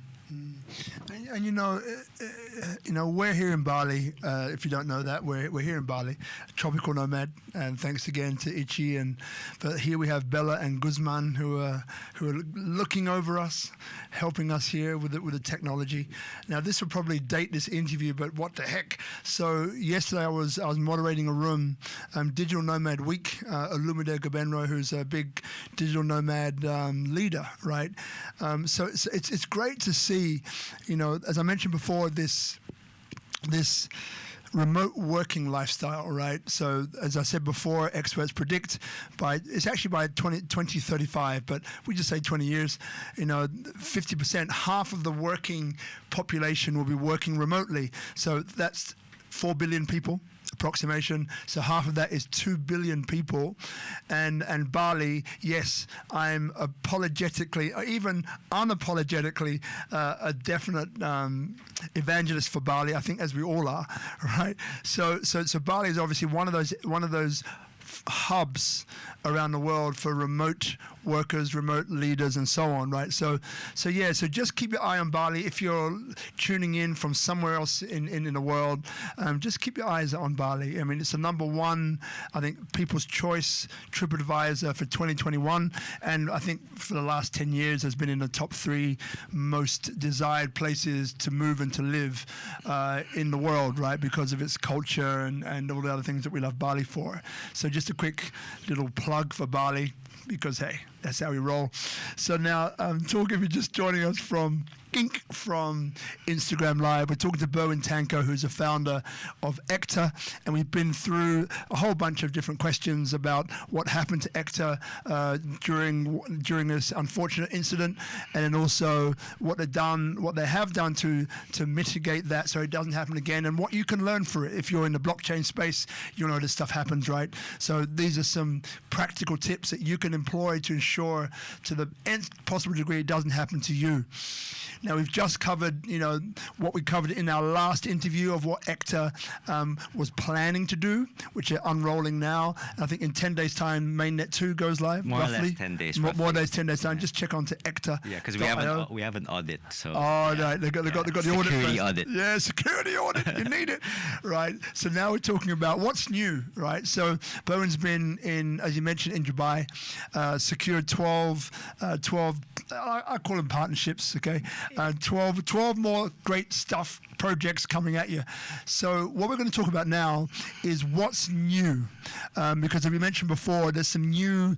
S2: we're here in Bali. If you don't know that, we're here in Bali, tropical nomad. And thanks again to Ichi. But here we have Bella and Guzman who are looking over us, helping us here with the technology. Now this will probably date this interview, but what the heck? So yesterday I was moderating a room, Digital Nomad Week. Olumide Gabenro, who's a big digital nomad leader, right? So it's great to see, as I mentioned before, this remote working lifestyle, right? So as I said before, experts predict it's actually by 2035, but we just say 20 years, 50%, half of the working population will be working remotely. So that's 4 billion people. Approximation. So half of that is 2 billion people, and Bali. Yes, I'm apologetically, or even unapologetically, a definite evangelist for Bali. I think, as we all are, right? So Bali is obviously one of those hubs around the world for remote workers, remote leaders, and so on, right? So just keep your eye on Bali. If you're tuning in from somewhere else in the world, just keep your eyes on Bali. I mean, it's the number one, I think, People's Choice TripAdvisor for 2021, and I think for the last 10 years has been in the top 3 most desired places to move and to live in the world, right? Because of its culture and all the other things that we love Bali for. So just a quick little plug for Bali, because hey, that's how we roll. So now, talking, if you're just joining us from Instagram Live, we're talking to Berwin Tanco, who's a founder of Ekta, and we've been through a whole bunch of different questions about what happened to Ekta during this unfortunate incident, and then also what they have done to mitigate that so it doesn't happen again, and what you can learn from it. If you're in the blockchain space, you know this stuff happens, right? So these are some practical tips that you can employ to ensure, to the nth possible degree, it doesn't happen to you.
S1: Now we've just covered, what we covered in our last interview of what Ekta was planning to do, which are unrolling now. I think in 10 days' time, mainnet 2 goes live.
S2: More
S1: roughly.
S2: or less 10 days.
S1: More days, 10 days' time. Just check onto Ekta.
S2: Yeah, because we have an audit. So
S1: right, they got the audit.
S2: Security audit.
S1: Yeah, security audit. You need it, right? So now we're talking about what's new, right? So Berwin's been in, as you mentioned, in Dubai, secured 12. I call them partnerships. Okay, 12 more great stuff projects coming at you. So what we're going to talk about now is what's new, because as we mentioned before, there's some new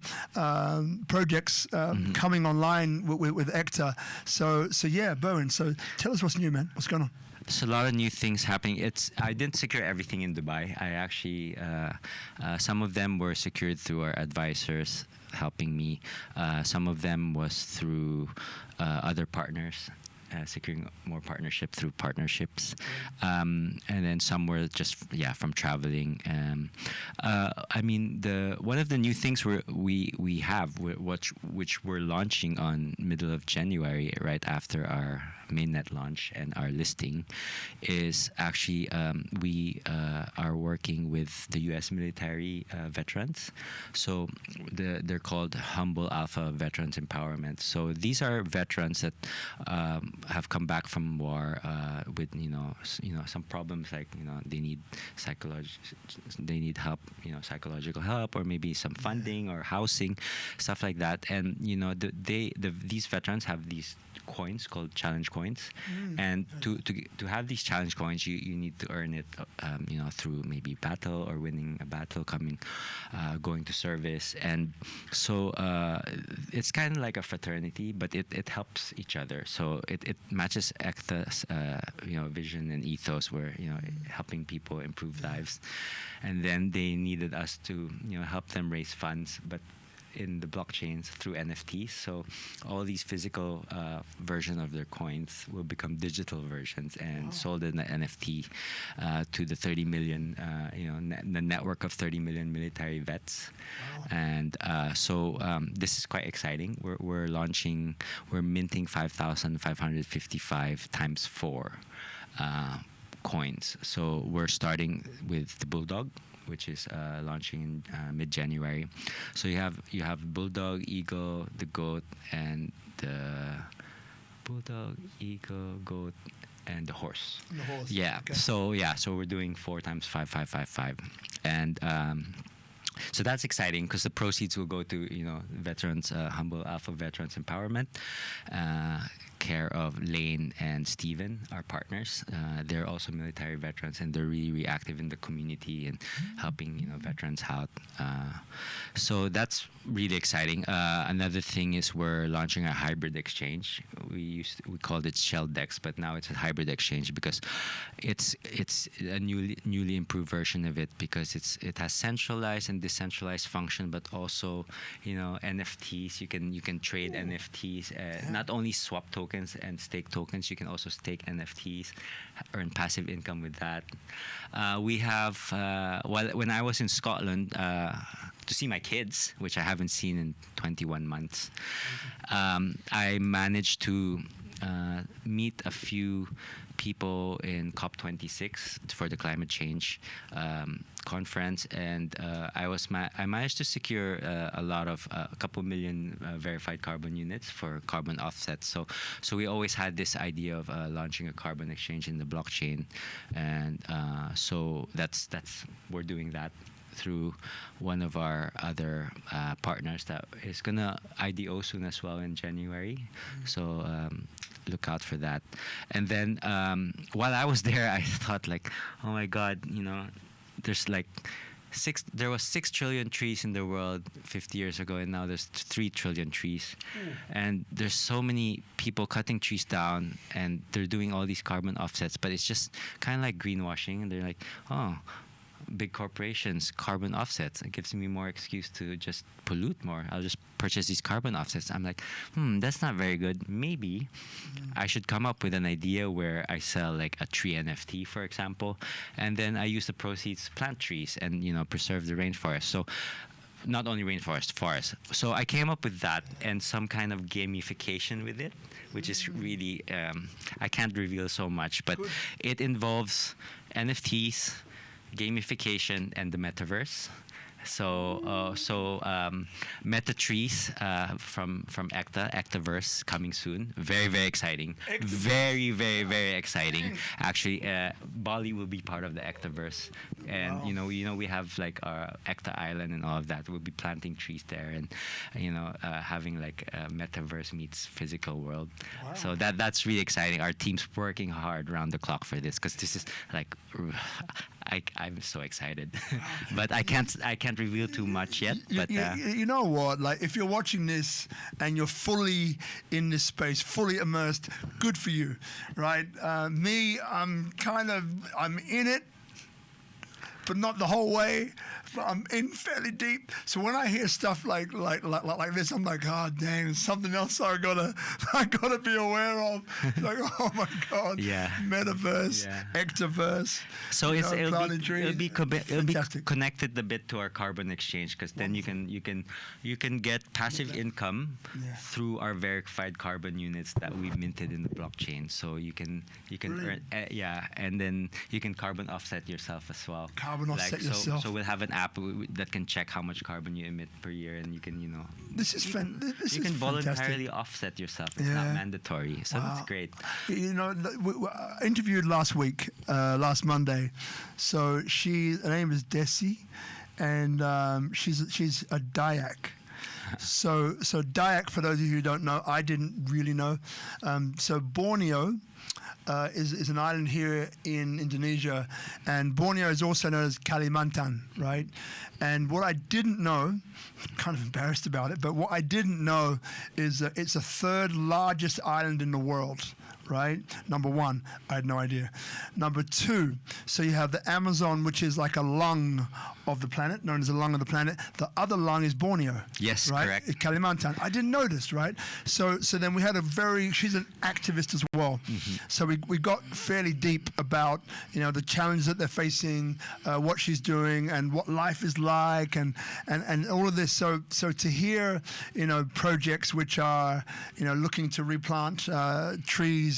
S1: projects coming online with Ekta. So yeah, Berwin. So tell us what's new, man. What's going on?
S2: There's a lot of new things happening. I didn't secure everything in Dubai. I actually some of them were secured through our advisors helping me. Some of them was through other partners. Securing more partnership through partnerships, and then some were just from traveling. I mean, one of the new things we have, which we're launching on middle of January, right after our mainnet launch and our listing, is actually we are working with the U.S. military veterans. So they're called Humble Alpha Veterans Empowerment. So these are veterans that have come back from war with some problems, like they need help, psychological help, or maybe some funding or housing, stuff like that. And these veterans have these coins called challenge coins, and to have these challenge coins, you need to earn it through maybe battle or winning a battle, going to service. And so it's kind of like a fraternity, but it helps each other. So it matches Ekta's vision and ethos, where helping people improve lives. And then they needed us to help them raise funds, but in the blockchains through NFTs. So all these physical version of their coins will become digital versions and sold in the NFT to the 30 million, the network of 30 million military vets. Wow. And so this is quite exciting. We're minting 5,555 times 4 coins. So we're starting with the Bulldog, which is launching in mid-January. So you have Bulldog, Eagle, the Goat, and the Bulldog, Eagle, Goat, and the horse.
S1: The horse.
S2: Yeah. Okay. So we're doing 4 times 5, 5, 5, 5, and so that's exciting because the proceeds will go to veterans, Humble Alpha Veterans Empowerment, care of Lane and Steven, our partners. They're also military veterans, and they're really active in the community and helping veterans out. So that's really exciting. Another thing is we're launching a hybrid exchange. We called it Shell Dex, but now it's a hybrid exchange because it's a newly improved version of it, because it has centralized and decentralized function, but also NFTs. You can trade NFTs, not only swap tokens and stake tokens. You can also stake NFTs, earn passive income with that. We have when I was in Scotland to see my kids, which I haven't seen in 21 months, I managed to meet a few people in COP26 for the climate change conference, and I managed to secure a couple million verified carbon units for carbon offsets. So we always had this idea of launching a carbon exchange in the blockchain, and so that's we're doing that through one of our other partners that is gonna IDO soon as well in January. So look out for that. And then while I was there, I thought like, oh my God, there was 6 trillion trees in the world 50 years ago, and now there's 3 trillion trees. And there's so many people cutting trees down, and they're doing all these carbon offsets, but it's just kind of like greenwashing. And they're like, oh, big corporations, carbon offsets. It gives me more excuse to just pollute more. I'll just purchase these carbon offsets. I'm like, that's not very good. Maybe I should come up with an idea where I sell like a tree NFT, for example, and then I use the proceeds to plant trees and preserve the rainforest. So not only rainforest, forest. So I came up with that and some kind of gamification with it, which is really I can't reveal so much, but
S1: Good.
S2: it involves NFTs, gamification, and the metaverse. So Meta Trees from Ecta, Ectaverse coming soon. Very, very exciting. Very, very, very exciting. Actually, Bali will be part of the Ectaverse, and
S1: Wow.
S2: we have like our Ekta Island and all of that. We'll be planting trees there, and having like metaverse meets physical world.
S1: Wow.
S2: So that's really exciting. Our team's working hard around the clock for this because this is like. I'm so excited, but I can't reveal too much yet. But
S1: You know what? Like, if you're watching this and you're fully in this space, fully immersed, good for you, right? Me, I'm in it, but not the whole way. But I'm in fairly deep. So when I hear stuff like this, I'm like, oh dang, something else I gotta be aware of. Like, oh my god,
S2: Yeah.
S1: metaverse,
S2: Yeah.
S1: Ectaverse.
S2: So it'll be
S1: Fantastic.
S2: connected a bit to our carbon exchange because then you can get passive income
S1: Yeah.
S2: through our verified carbon units that we minted in the blockchain. So you can
S1: Brilliant.
S2: earn and then you can carbon offset yourself as well.
S1: Carbon offset yourself.
S2: So we'll have an app that can check how much carbon you emit per year, and you can
S1: This is this
S2: you
S1: is
S2: can voluntarily
S1: fantastic.
S2: offset yourself. It's
S1: Yeah.
S2: not mandatory, so
S1: Wow.
S2: that's great.
S1: I interviewed last week, last Monday. So her name is Desi, and she's a Dayak. So Dayak, for those of you who don't know, I didn't really know. So Borneo is an island here in Indonesia, and Borneo is also known as Kalimantan, right? And what I didn't know, kind of embarrassed about it, but what I didn't know is that it's the third largest island in the world. Right? Number one, I had no idea. Number two, so you have the Amazon, which is like a lung of the planet, known as the lung of the planet. The other lung is Borneo.
S2: Yes,
S1: right?
S2: correct.
S1: Kalimantan. I didn't know this, right? So then we had she's an activist as well.
S2: Mm-hmm.
S1: So we got fairly deep about, the challenges that they're facing, what she's doing, and what life is like, and all of this. So to hear, projects which are, looking to replant trees,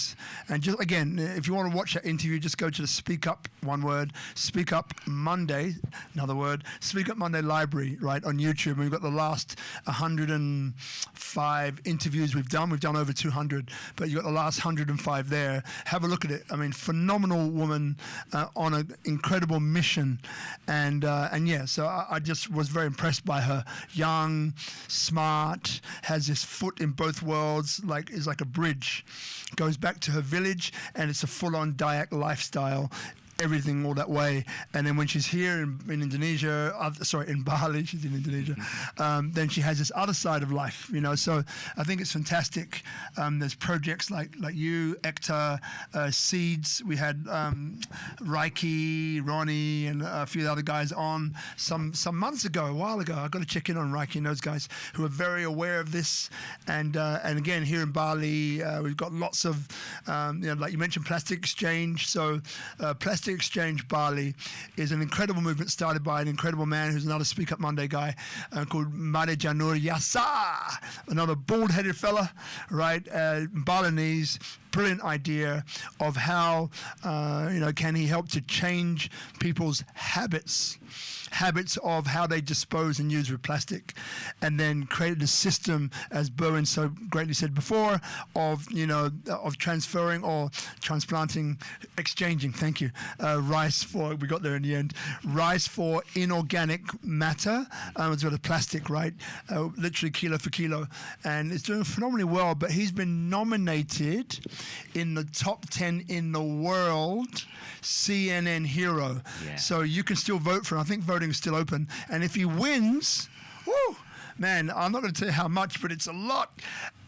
S1: and just again, if you want to watch that interview, just go to the Speak Up, one word, Speak Up Monday, another word, Speak Up Monday Library, right, on YouTube. And we've got the last 105 interviews we've done. We've done over 200, but you've got the last 105 there. Have a look at it. I mean, phenomenal woman on an incredible mission, and yeah, so I just was very impressed by her. Young, smart, has this foot in both worlds, is like a bridge. Goes back to her village, and it's a full-on Dayak lifestyle. Everything all that way, and then when she's here in Indonesia, in Bali, she's in Indonesia, then she has this other side of life, So I think it's fantastic. There's projects like you, Ekta, Seeds. We had Reiki, Ronnie, and a few other guys on some months ago, a while ago. I've got to check in on Reiki and those guys who are very aware of this. And again, here in Bali, we've got lots of, like you mentioned, plastic exchange. So Plastic Exchange Bali is an incredible movement started by an incredible man who's another Speak Up Monday guy called Made Janur Yasa, another bald-headed fella, right? Balinese, brilliant idea of how, can he help to change people's habits of how they dispose and use with plastic, and then created a system, as Berwin so greatly said before, of transferring or transplanting, exchanging, thank you, rice for, we got there in the end, rice for inorganic matter, as well as plastic, right? Literally kilo for kilo, and it's doing phenomenally well, but he's been nominated in the top 10 in the world CNN hero.
S2: Yeah.
S1: So you can still vote for him. I think voting is still open. And if he wins, woo, man, I'm not going to tell you how much, but it's a lot.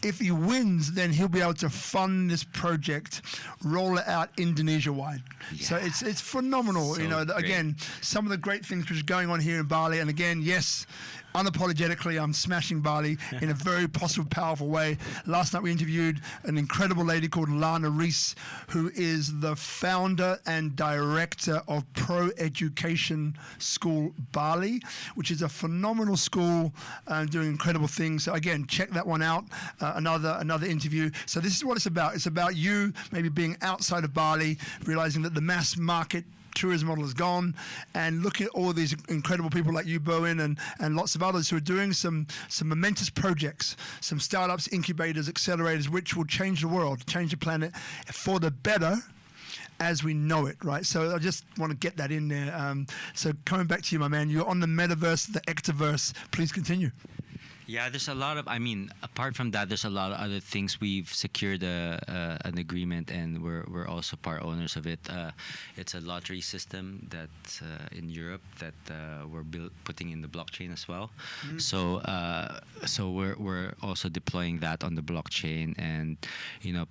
S1: if he wins, then he'll be able to fund this project, roll it out Indonesia-wide. So it's phenomenal.
S2: So
S1: you know,
S2: great.
S1: again, some of the great things which are going on here in Bali. And again, yes, unapologetically, I'm smashing Bali in a very positive, powerful way. Last night we interviewed an incredible lady called Lana Reese, who is the founder and director of Pro Education School Bali, which is a phenomenal school doing incredible things. So again, check that one out. Another interview. So this is what it's about. It's about you maybe being outside of Bali, realizing that the mass market tourism model is gone, and look at all these incredible people like you, Berwin, and lots of others who are doing some momentous projects, some startups, incubators, accelerators, which will change the world, change the planet for the better as we know it, right? So I just want to get that in there. So coming back to you, my man, you're on the metaverse, the Ektaverse. Please continue.
S2: Yeah, there's a lot of. I mean, apart from that, there's a lot of other things. We've secured an agreement, and we're also part owners of it. It's a lottery system that in Europe that we're putting in the blockchain as well. So we're also deploying that on the blockchain, and you know,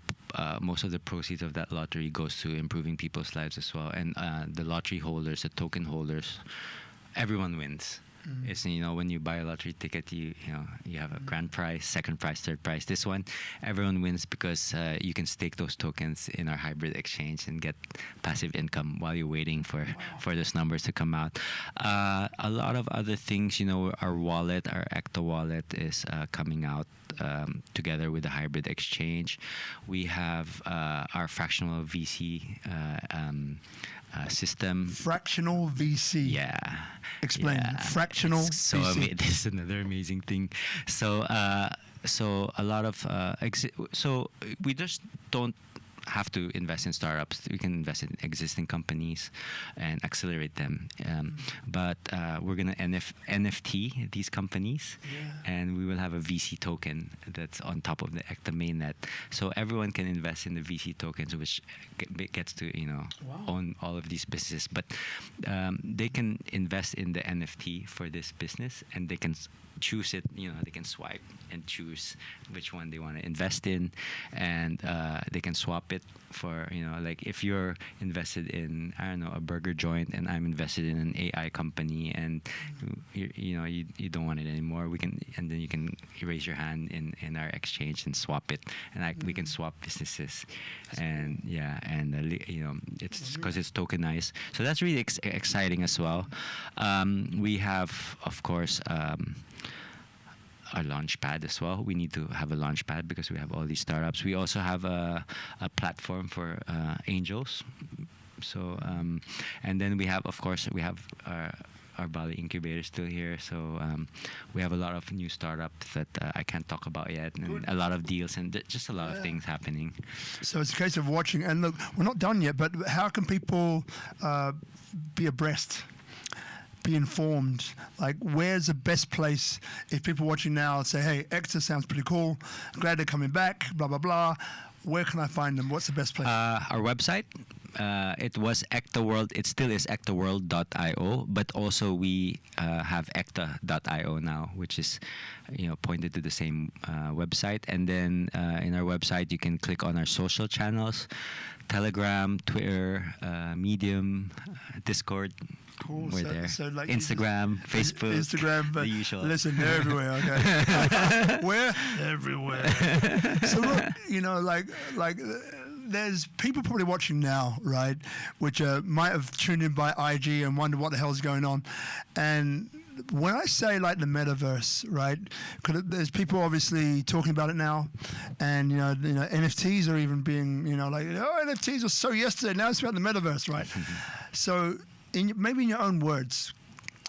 S2: most of the proceeds of that lottery goes to improving people's lives as well. And the lottery holders, the token holders, everyone wins. It's, you know, when you buy a lottery ticket, you have a grand prize, second prize, third prize. This one, everyone wins because you can stake those tokens in our hybrid exchange and get passive income while you're waiting for those numbers to come out. A lot of other things, you know, our wallet, our Ecta wallet is coming out together with the hybrid exchange. We have our fractional VC system.
S1: Fractional VC.
S2: Yeah.
S1: Explain.
S2: Yeah.
S1: Fractional
S2: So
S1: VC.
S2: this is another amazing thing. So a lot of so we just don't have to invest in startups. We can invest in existing companies and accelerate them. But we're gonna NFT these companies, and we will have a VC token that's on top of the Ecta mainnet. So everyone can invest in the VC tokens, which gets to own all of these businesses. But they can invest in the NFT for this business, and they can choose it. They can swipe and choose which one they want to invest in, and they can swap it for like if you're invested in a burger joint, and I'm invested in an AI company, and you don't want it anymore, and then you can raise your hand in our exchange and swap it, and we can swap businesses, and it's because it's tokenized, so that's really exciting as well. We have, of course, a launch pad as well. We need to have a launch pad because we have all these startups. We also have a platform for angels. So and then we have, of course, our Bali incubator still here. So we have a lot of new startups that I can't talk about yet, and a lot of deals, and just a lot of things happening.
S1: So it's a case of watching. And look, we're not done yet, but how can people be abreast? Be informed, like where's the best place if people watching now say, hey, Ekta sounds pretty cool, glad they're coming back, blah blah blah, where can I find them? What's the best place?
S2: Our website, it was Ecta World. It still is ectaworld.io, but also we have Ecta.io now, which is pointed to the same website. And then in our website you can click on our social channels: Telegram, Twitter, Medium, Discord.
S1: Cool.
S2: We're there.
S1: So like
S2: Facebook,
S1: Instagram, but
S2: the usual.
S1: Listen, they're everywhere. Okay. Where? Everywhere. So look, like there's people probably watching now, right? Which might have tuned in by IG and wonder what the hell is going on. And when I say like the metaverse, right? Because there's people obviously talking about it now, and NFTs are even being NFTs were so yesterday. Now it's about the metaverse, right? So maybe in your own words,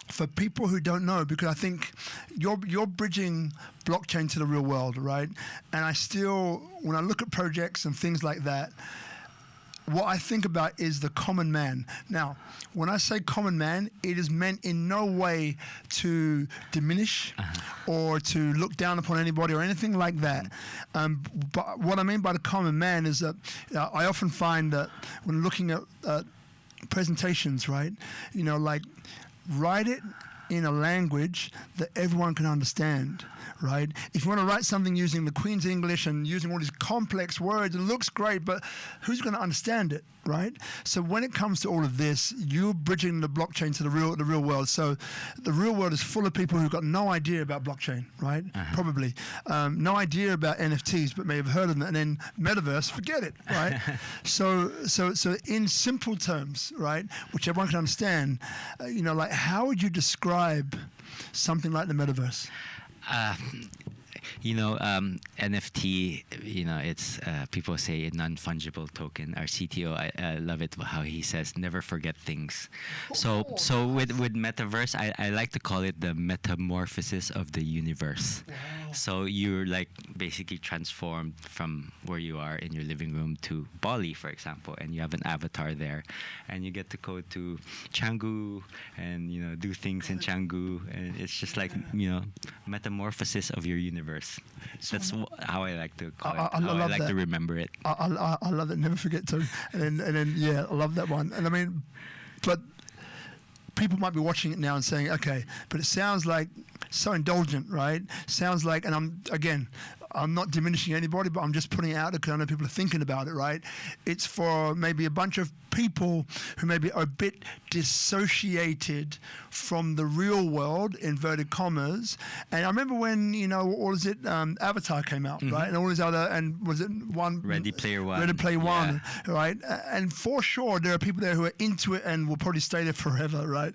S1: for people who don't know, because I think you're bridging blockchain to the real world, right? And I still, when I look at projects and things like that, what I think about is the common man. Now, when I say common man, it is meant in no way to diminish or to look down upon anybody or anything like that. But what I mean by the common man is that I often find that when looking at presentations, right? Like write it in a language that everyone can understand, right? If you want to write something using the Queen's English and using all these complex words, it looks great, but who's going to understand it, right? So when it comes to all of this, you're bridging the blockchain to the real world. So the real world is full of people who've got no idea about blockchain, right? Probably no idea about NFTs, but may have heard of them. And then metaverse, forget it, right? So in simple terms, right, which everyone can understand, like how would you describe something like the metaverse?
S2: NFT, it's people say a non-fungible token. Our CTO, I love it how he says never forget things. So with metaverse, I like to call it the metamorphosis of the universe.
S1: Wow.
S2: So you're like basically transformed from where you are in your living room to Bali, for example, and you have an avatar there, and you get to go to Canggu and do things in Canggu, and it's just like metamorphosis of your universe. That's how I like to call it.
S1: I love
S2: like
S1: that.
S2: to remember it.
S1: I love it. Never forget to. And then yeah, I love that one. And I mean, but people might be watching it now and saying, okay, but it sounds like so indulgent, right? Sounds like, and I'm not diminishing anybody, but I'm just putting it out there because I know people are thinking about it, right? It's for maybe a bunch of people who maybe are a bit dissociated from the real world, inverted commas. And I remember when, Avatar came out, right? And all these other, and was it one?
S2: Ready Player One.
S1: Ready Player One, right? And for sure, there are people there who are into it and will probably stay there forever, right?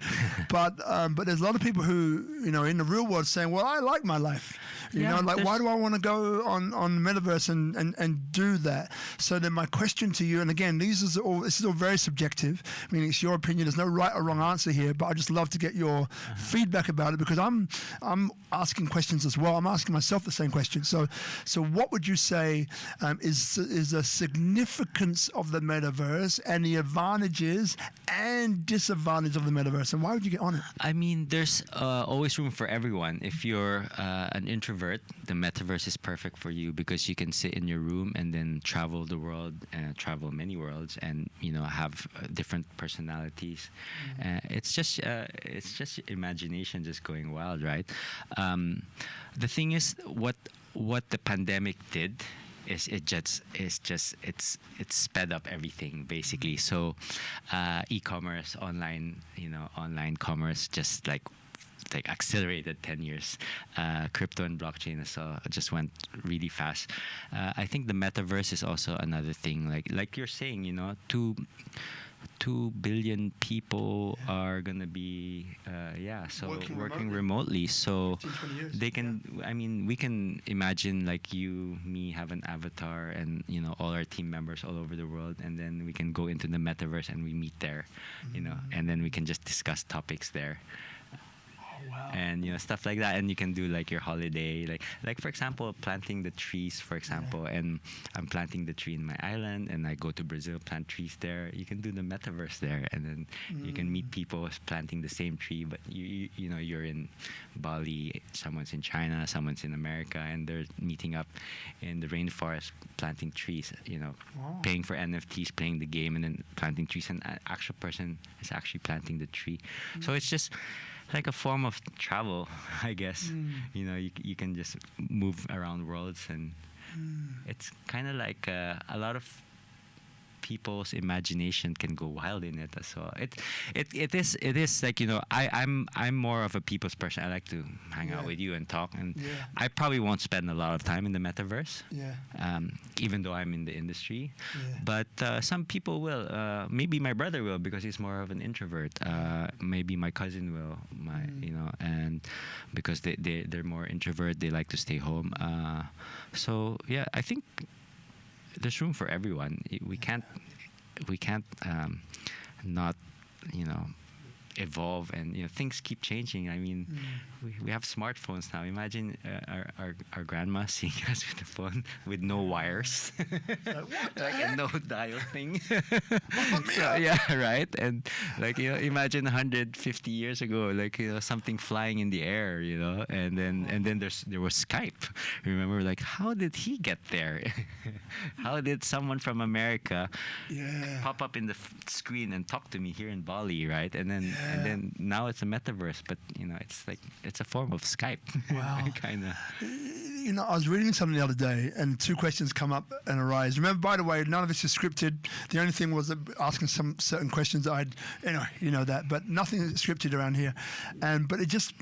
S1: But there's a lot of people who, in the real world saying, well, I like my life. Why do I want to go on Metaverse and do that? So then my question to you, and again, this is all very subjective. I mean, it's your opinion. There's no right or wrong answer here, but I just love to get your feedback about it because I'm asking questions as well. I'm asking myself the same question. So what would you say is the significance of the Metaverse and the advantages and disadvantages of the Metaverse, and why would you get on it?
S2: I mean, there's always room for everyone. If you're an introvert, the metaverse is perfect for you because you can sit in your room and then travel the world and travel many worlds and have different personalities. It's just imagination just going wild, right? The thing is, what the pandemic did is it's sped up everything basically. So e-commerce, online commerce just like accelerated 10 years. Crypto and blockchain just went really fast. I think the metaverse is also another thing. Like you're saying, 2 billion people are gonna be working remotely. So
S1: 15, 20 years.
S2: they can. I mean, we can imagine like me have an avatar, and all our team members all over the world, and then we can go into the metaverse and we meet there, and then we can just discuss topics there.
S1: Wow.
S2: And stuff like that, and you can do like your holiday, like for example planting the trees, for example. And I'm planting the tree in my island, and I go to Brazil, plant trees there. You can do the metaverse there, and then you can meet people planting the same tree, but you're in Bali, someone's in China, someone's in America, and they're meeting up in the rainforest planting trees,
S1: Wow.
S2: paying for NFTs, playing the game, and then planting trees, and an actual person is actually planting the tree. So it's just like a form of travel, I guess. You can just move around worlds, and it's kind of like a lot of people's imagination can go wild in it as well. It is like I'm more of a people's person. I like to hang out with you and talk, and I probably won't spend a lot of time in the metaverse. Even though I'm in the industry, but some people will. Maybe my brother will because he's more of an introvert. Maybe my cousin will. And because they're more introvert, they like to stay home. So yeah, I think there's room for everyone. We can't not evolve, and things keep changing. I mean, we have smartphones now. Imagine our grandma seeing us with a phone with no wires, like a no dial thing. So, yeah, right. And imagine 150 years ago, something flying in the air, and then there was Skype. Remember, how did he get there? How did someone from America pop up in the screen and talk to me here in Bali, right? And then And then now it's a metaverse, but it's a form of Skype.
S1: Wow.
S2: Kind of.
S1: I was reading something the other day, and two questions come up and arise. Remember, by the way, none of this is scripted. The only thing was asking some certain questions that that, but nothing is scripted around here. But it just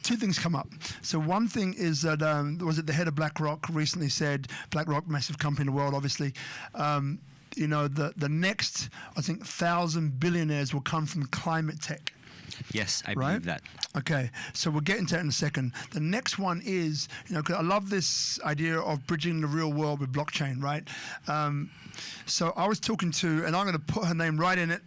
S1: two things come up. So one thing is that the head of BlackRock recently said, BlackRock, massive company in the world, obviously. The next, I think, 1,000 billionaires will come from climate tech.
S2: Yes, I believe that.
S1: Okay, so we'll get into that in a second. The next one is, 'cause I love this idea of bridging the real world with blockchain, right? So I was talking to, and I'm going to put her name right in it,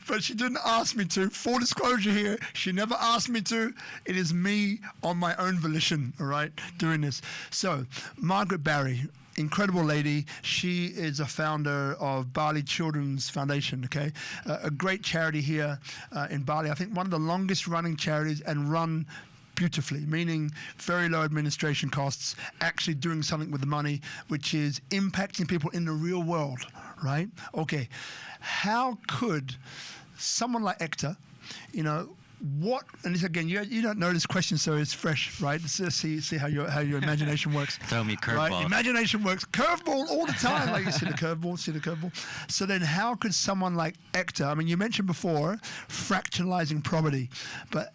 S1: but she didn't ask me to. Full disclosure here, she never asked me to. It is me on my own volition, all right, doing this. So Margaret Barry, incredible lady. She is a founder of Bali Children's Foundation, okay? A great charity here in Bali. I think one of the longest running charities and run beautifully, meaning very low administration costs, actually doing something with the money, which is impacting people in the real world, right? Okay, how could someone like Ekta, and this again, you don't know this question, so it's fresh, right? Let's see how your imagination works.
S2: Throw me curveball.
S1: Right? Imagination works. Curveball all the time. Like you see the curveball. So then how could someone like Ekta, I mean, you mentioned before, fractionalizing property, but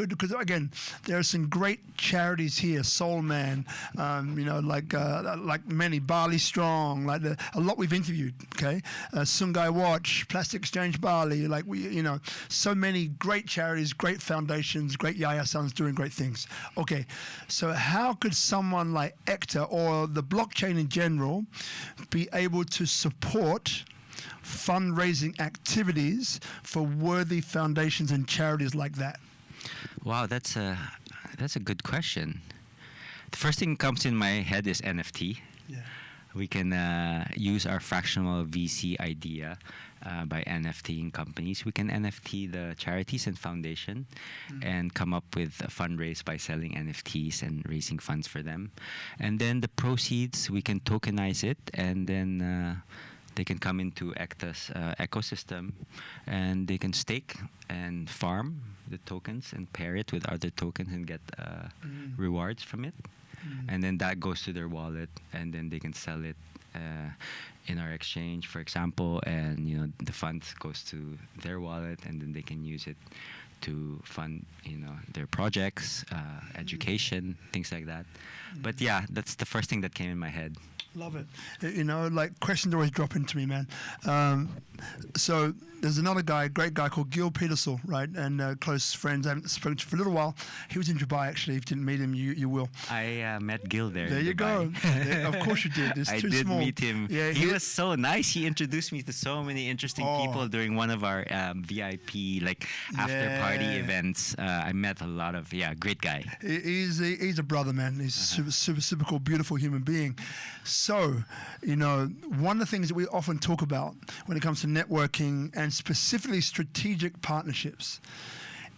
S1: because again, there are some great charities here, Soul Man, like many, Bali Strong, like a lot we've interviewed, okay? Sungai Watch, Plastic Exchange Bali, like so many great charities, great foundations, great Yaya-sons doing great things. Okay, so how could someone like Ekta or the blockchain in general be able to support fundraising activities for worthy foundations and charities like that?
S2: Wow, that's a good question. The first thing that comes in my head is NFT.
S1: Yeah.
S2: We can use our fractional VC idea by NFTing companies. We can NFT the charities and foundation and come up with a fundraise by selling NFTs and raising funds for them. And then the proceeds, we can tokenize it, and then they can come into Ekta's ecosystem, and they can stake and farm the tokens and pair it with other tokens and get rewards from it. And then that goes to their wallet, and then they can sell it in our exchange, for example, and the funds goes to their wallet, and then they can use it to fund their projects, education, things like that. But yeah, that's the first thing that came in my head.
S1: Love it. Like questions always drop into me, man. So there's another guy, great guy called Gil Petersall, right? And close friends. I haven't spoken to for a little while. He was in Dubai, actually. If you didn't meet him, you will.
S2: I met Gil there.
S1: There you go. Of course you did. It's
S2: I
S1: too
S2: did
S1: small.
S2: meet him.
S1: Yeah,
S2: he was so nice. He introduced me to so many interesting people during one of our VIP after party events. I met a lot of great guy.
S1: He's a brother, man. He's super cool, beautiful human being. So, one of the things that we often talk about when it comes to networking and specifically strategic partnerships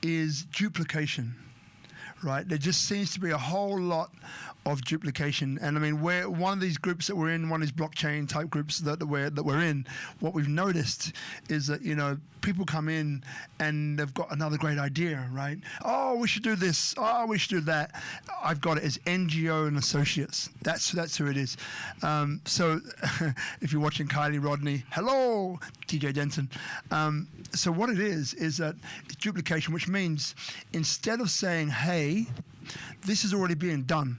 S1: is duplication, right? There just seems to be a whole lot of duplication. And I mean, we're one of these groups that we're in, one of these blockchain type groups that we're in, what we've noticed is that, people come in and they've got another great idea, right? Oh, we should do this. Oh, we should do that. I've got it as NGO and Associates. That's who it is. So if you're watching Kylie Rodney, hello, TJ Denton. So what it is that it's duplication, which means instead of saying, hey, this is already being done,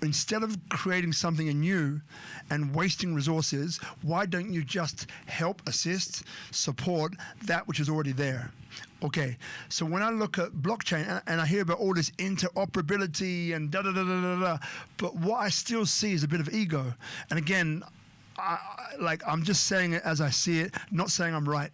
S1: instead of creating something new and wasting resources, why don't you just help, assist, support that which is already there? Okay, so when I look at blockchain and I hear about all this interoperability and da-da-da-da-da-da, but what I still see is a bit of ego. And again, I'm just saying it as I see it, not saying I'm right.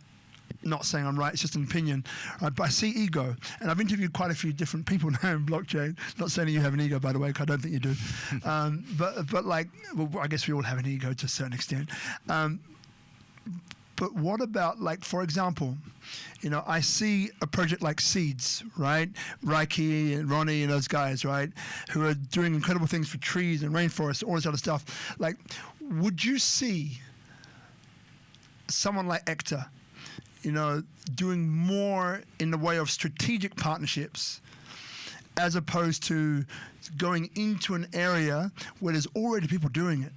S1: Not saying I'm right, it's just an opinion. Right? But I see ego. And I've interviewed quite a few different people now in blockchain. Not saying that you have an ego, by the way, because I don't think you do. But I guess we all have an ego to a certain extent. But what about, for example, I see a project like Seeds, right? Reiki and Ronnie and those guys, right? Who are doing incredible things for trees and rainforests, all this other stuff. Would you see someone like Ekta, doing more in the way of strategic partnerships as opposed to going into an area where there's already people doing it,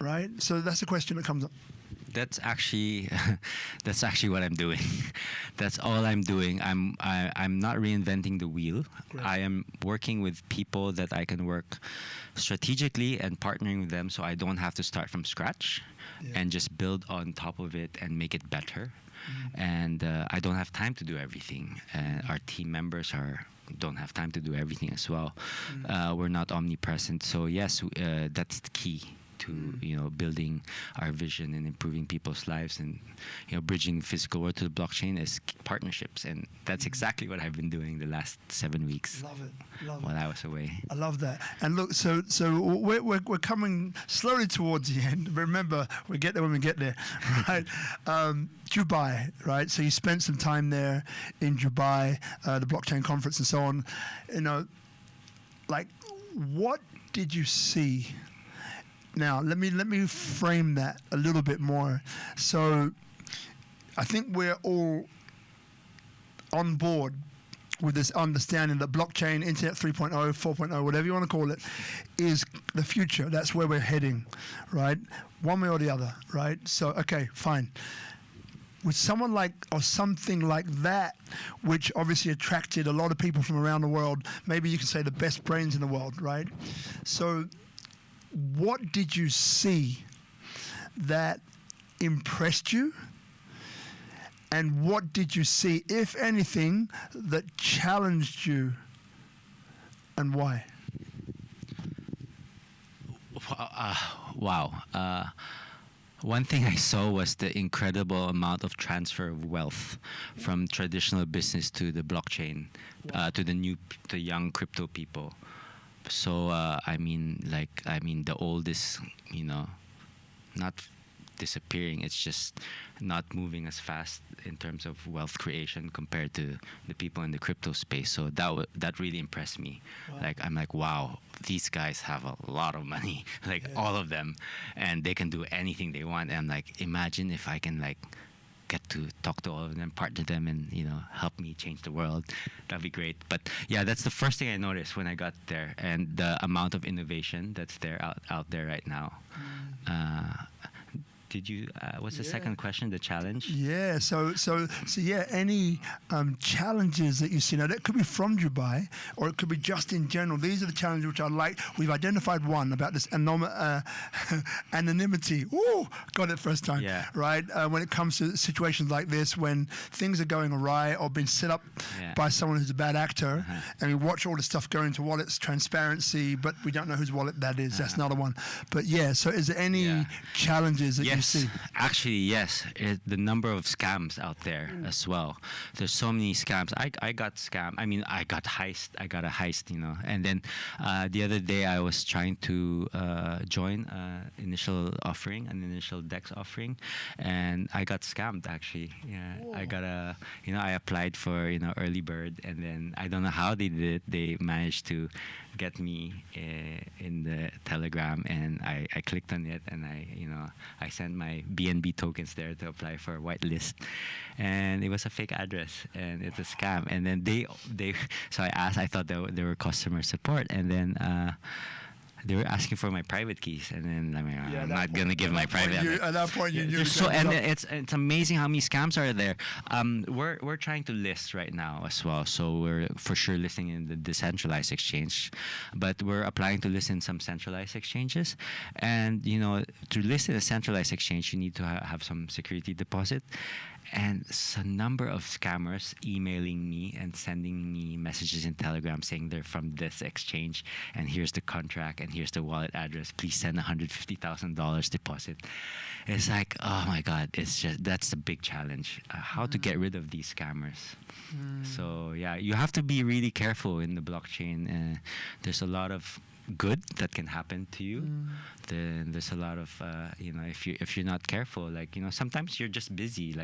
S1: right? So that's the question that comes up.
S2: That's actually what I'm doing. That's all I'm doing. I'm not reinventing the wheel.
S1: Great.
S2: I am working with people that I can work strategically and partnering with them, so I don't have to start from scratch and just build on top of it and make it better. And I don't have time to do everything. Our team members don't have time to do everything as well. We're not omnipresent, so yes, that's the key to building our vision and improving people's lives, and bridging physical world to the blockchain is partnerships, and that's exactly what I've been doing the last 7 weeks.
S1: Love it.
S2: While I was away.
S1: I love that. And look, so we're coming slowly towards the end. Remember, we get there when we get there, right? Dubai, right? So you spent some time there in Dubai, the blockchain conference and so on. Like, what did you see? Now, let me frame that a little bit more. So I think we're all on board with this understanding that blockchain, Internet 3.0, 4.0, whatever you want to call it, is the future. That's where we're heading, right? One way or the other, right? So, okay, fine. With someone like, or something like that, which obviously attracted a lot of people from around the world, maybe you can say the best brains in the world, right? So what did you see that impressed you? And what did you see, if anything, that challenged you, and why?
S2: Wow. One thing I saw was the incredible amount of transfer of wealth from traditional business to the blockchain, to the young crypto people. So the old is, not disappearing. It's just not moving as fast in terms of wealth creation compared to the people in the crypto space. So that really impressed me. Wow. I'm like, wow, these guys have a lot of money, all of them, and they can do anything they want. And I'm like, imagine if I can get to talk to all of them, partner them, and help me change the world. That'd be great. But yeah, that's the first thing I noticed when I got there, and the amount of innovation that's there out there right now. Did you? What's the second question? The challenge?
S1: Yeah. So yeah. Any challenges that you see now? That could be from Dubai, or it could be just in general. These are the challenges which I like. We've identified one about this anonymity. Ooh, got it first time.
S2: Yeah.
S1: Right. When it comes to situations like this, when things are going awry or been set up by someone who's a bad actor, and we watch all the stuff go into wallets, transparency, but we don't know whose wallet that is. That's another one. But yeah. So is there any challenges that you see?
S2: Actually, yes. The number of scams out there as well. There's so many scams. I got scammed. I mean, I got a heist, And then the other day I was trying to join an initial DEX offering, and I got scammed actually. Yeah, whoa. I got I applied for early bird, and then I don't know how they did it. They managed to get me in the Telegram, and I clicked on it, and I sent my BNB tokens there to apply for a whitelist, and it was a fake address, and it's a scam. And then so I asked, I thought they were customer support, and then they were asking for my private keys, and then I'm not gonna give my private.
S1: At that point, you knew.
S2: It's amazing how many scams are there. We're trying to list right now as well, so we're for sure listing in the decentralized exchange, but we're applying to list in some centralized exchanges. And to list in a centralized exchange, you need to have some security deposit. And it's a number of scammers emailing me and sending me messages in Telegram saying they're from this exchange, and here's the contract, and here's the wallet address. Please send $150,000 deposit. It's like, oh my God, that's the big challenge. How to get rid of these scammers. So yeah, you have to be really careful in the blockchain. There's a lot of good that can happen to you. Then there's a lot of if you're not careful, sometimes you're just busy.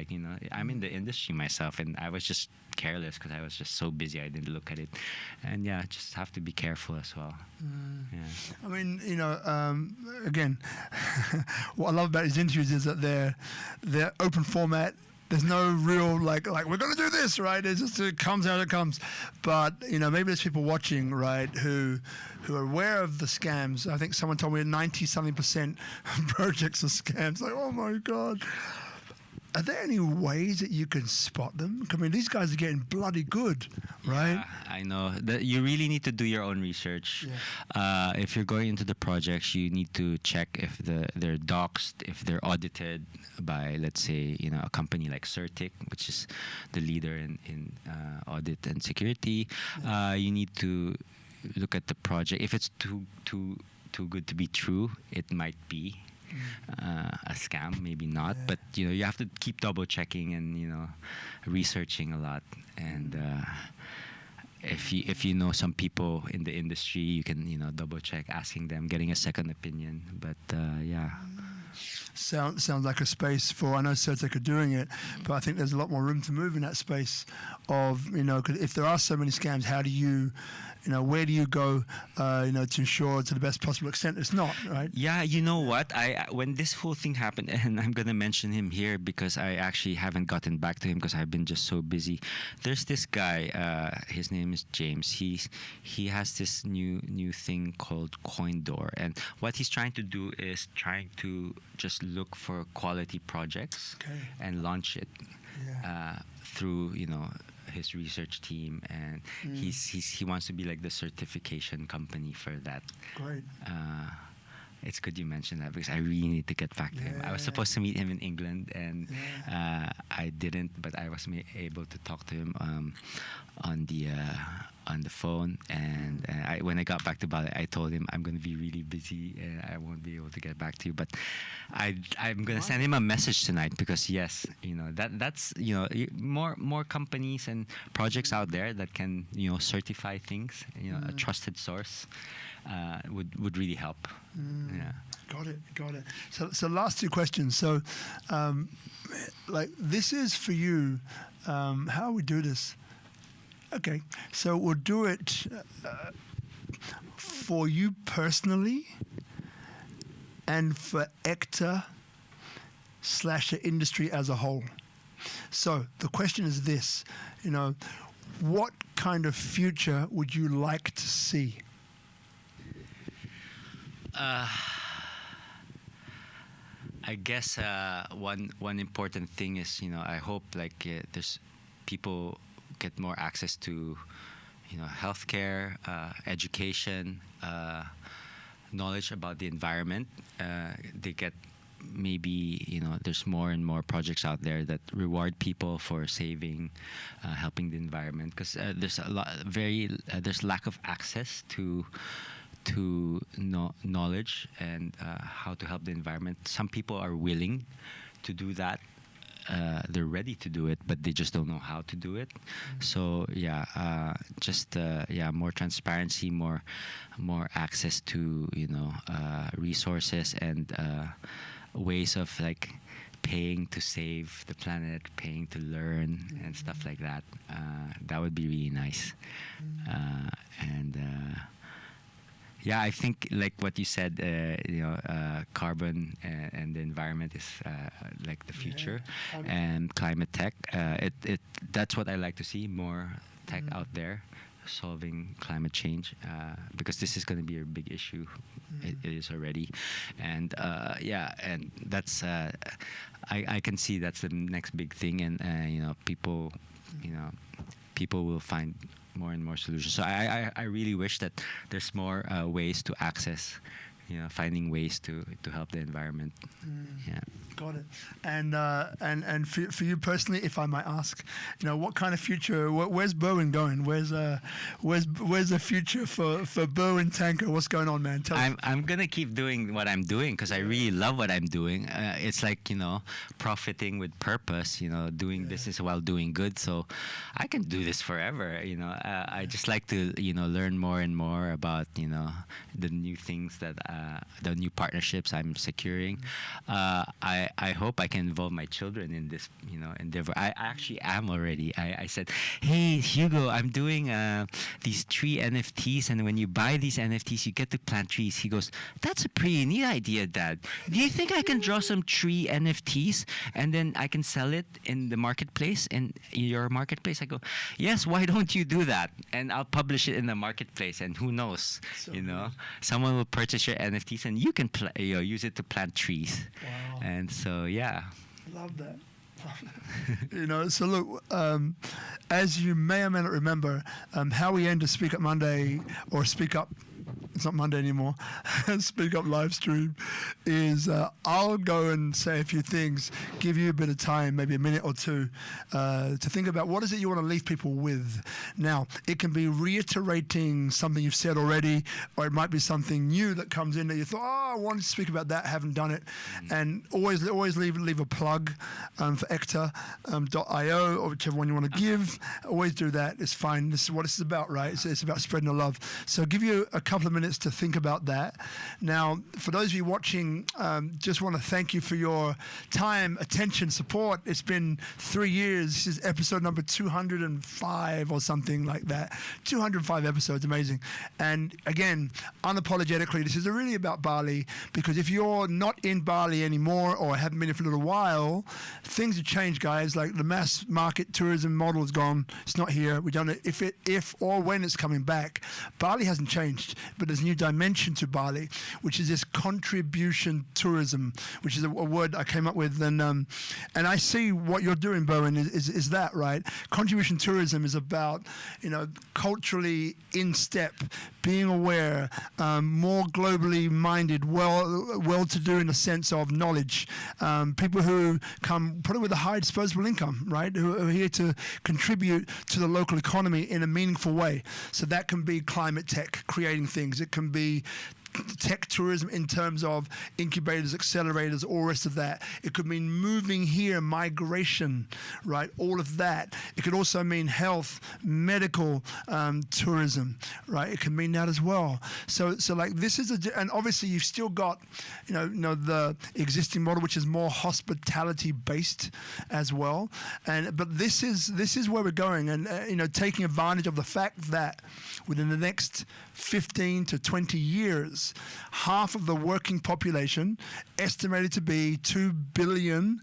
S2: I'm in the industry myself, and I was just careless because I was just so busy I didn't look at it. And yeah, just have to be careful as well.
S1: I mean, again, what I love about these interviews is that they're open format. There's no real like we're gonna do this, right? It comes out, it comes. But maybe there's people watching, right, who are aware of the scams. I think someone told me 90-something% of projects are scams. Like, oh my god. Are there any ways that you can spot them? I mean, these guys are getting bloody good, right?
S2: Yeah, I know. You really need to do your own research.
S1: Yeah.
S2: If you're going into the projects, you need to check if they're doxed, if they're audited by, let's say, a company like Certic, which is the leader in audit and security. You need to look at the project. If it's too good to be true, it might be a scam, maybe not, but you have to keep double checking and researching a lot. And if you know some people in the industry, you can double check, asking them, getting a second opinion. But yeah.
S1: Sounds like a space for, I know Certec are doing it, but I think there's a lot more room to move in that space of, 'cause if there are so many scams, how do you, where do you go, to ensure to the best possible extent it's not, right?
S2: Yeah, you know what? When this whole thing happened, and I'm gonna mention him here because I actually haven't gotten back to him because I've been just so busy. There's this guy. His name is James. He has this new thing called CoinDoor, and what he's trying to do is trying to just look for quality projects and launch it through his research team, and he wants to be like the certification company for that.
S1: Great.
S2: It's good you mentioned that because I really need to get back to him. I was supposed to meet him in England, and I didn't, but I was able to talk to him on the phone. And when I got back to Bali, I told him I'm going to be really busy and I won't be able to get back to you. But I'm going to send him a message tonight because that's more companies and projects out there that can certify things. A trusted source would really help. Yeah.
S1: Got it. So last two questions. So, this is for you. How we do this? Okay, so we'll do it for you personally, and for Ekta / the industry as a whole. So the question is this: what kind of future would you like to see?
S2: I guess one important thing is I hope there's people get more access to healthcare, education, knowledge about the environment. They get maybe there's more and more projects out there that reward people for saving, helping the environment, because there's lack of access to knowledge and how to help the environment. Some people are willing to do that. They're ready to do it, but they just don't know how to do it. So more transparency, more access to resources and ways of paying to save the planet, paying to learn and stuff like that. That would be really nice. I think what you said, carbon and the environment is the future, and climate tech. That's what I like to see, more tech out there solving climate change, because this is going to be a big issue. It is already, and and that's I can see that's the next big thing, and people will find more and more solutions. So I really wish that there's more ways to access, finding ways to help the environment. Yeah.
S1: Got it. And for you personally, if I might ask, what kind of future? Where's Berwin going? Where's the future for Berwin Tanco? What's going on, man?
S2: I'm gonna keep doing what I'm doing because I really love what I'm doing. It's profiting with purpose. Doing business while doing good. So I can do this forever. I just like to learn more and more about the new things that the new partnerships I'm securing. I hope I can involve my children in this, endeavor. I actually am already. I said, hey Hugo, I'm doing these tree NFTs, and when you buy these NFTs, you get to plant trees. He goes, that's a pretty neat idea, Dad. Do you think I can draw some tree NFTs and then I can sell it in the marketplace, in your marketplace? I go, yes, why don't you do that? And I'll publish it in the marketplace, and who knows, someone will purchase your NFTs and you can use it to plant trees.
S1: Wow.
S2: And so, yeah.
S1: Love that. So look, as you may or may not remember, how we end a Speak Up Monday, or Speak Up, it's not Monday anymore, Speak Up live stream, is I'll go and say a few things, give you a bit of time, maybe a minute or two, to think about what is it you want to leave people with. Now, it can be reiterating something you've said already, or it might be something new that comes in that you thought, I wanted to speak about that, haven't done it. And always leave a plug for Ecta.io, or whichever one you want to give. Always do that. It's fine. This is what it's about, right? It's about spreading the love. So I'll give you a couple of minutes to think about that. Now, for those of you watching, just want to thank you for your time, attention, support. It's been 3 years. This is episode number 205 or something like that. 205 episodes, amazing. And again, unapologetically, this is really about Bali, because if you're not in Bali anymore or haven't been for a little while, things have changed, guys. Like the mass market tourism model is gone. It's not here. We don't know if or when it's coming back. Bali hasn't changed, but there's a new dimension to Bali, which is this contribution tourism, which is a word I came up with. And I see what you're doing, Berwin, is that, right? Contribution tourism is about, culturally in step, being aware, more globally minded, well-to-do in the sense of knowledge. People who come probably with a high disposable income, right? Who are here to contribute to the local economy in a meaningful way. So that can be climate tech, creating things. It can be tech tourism in terms of incubators, accelerators, all the rest of that. It could mean moving here, migration, right? All of that. It could also mean health, medical tourism, right? It can mean that as well. So like this is and obviously you've still got, the existing model, which is more hospitality based as well. But this is where we're going, and taking advantage of the fact that within the next 15 to 20 years, half of the working population, estimated to be 2 billion,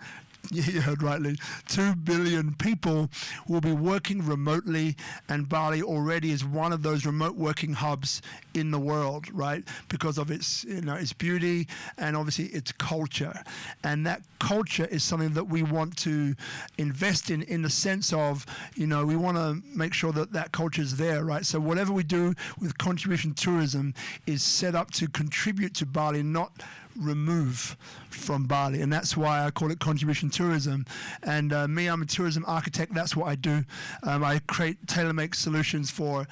S1: you heard rightly, 2 billion people will be working remotely, and Bali already is one of those remote working hubs in the world, right? Because of its, its beauty and obviously its culture. And that culture is something that we want to invest in the sense of, we want to make sure that culture is there, right? So whatever we do with contribution tourism is set up to contribute to Bali, not remove from Bali, and that's why I call it contribution tourism. And me, I'm a tourism architect. That's what I do. I create tailor-make solutions for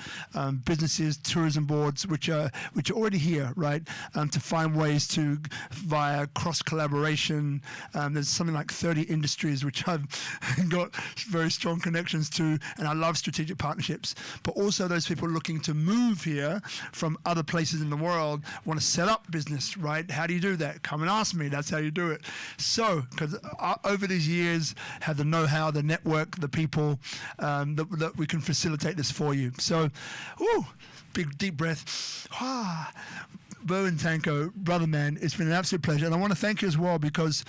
S1: businesses, tourism boards, which are already here, right? To find ways to, via cross collaboration. There's something like 30 industries which I've got very strong connections to, and I love strategic partnerships. But also those people looking to move here from other places in the world want to set up business, right? How do you do that? Come and ask me. That's how you do it. So, because over these years, have the know-how, the network, the people, that we can facilitate this for you. So, big deep breath. Berwin, Tanco, brother man, it's been an absolute pleasure. And I want to thank you as well, because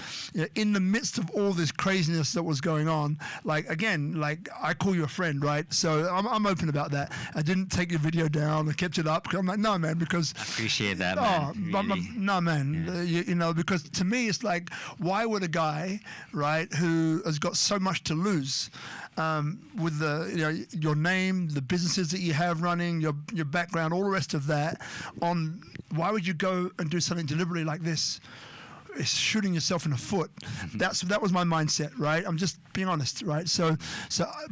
S1: in the midst of all this craziness that was going on, I call you a friend, right? So I'm open about that. I didn't take your video down. I kept it up. I'm like, no, man, because...
S2: Appreciate that, man. Really.
S1: No, man. Yeah. Because to me, it's like, why would a guy, right, who has got so much to lose, with your name, the businesses that you have running, your background, all the rest of that, why would you go and do something deliberately like this? It's shooting yourself in the foot. That was my mindset, right? I'm just being honest, right? So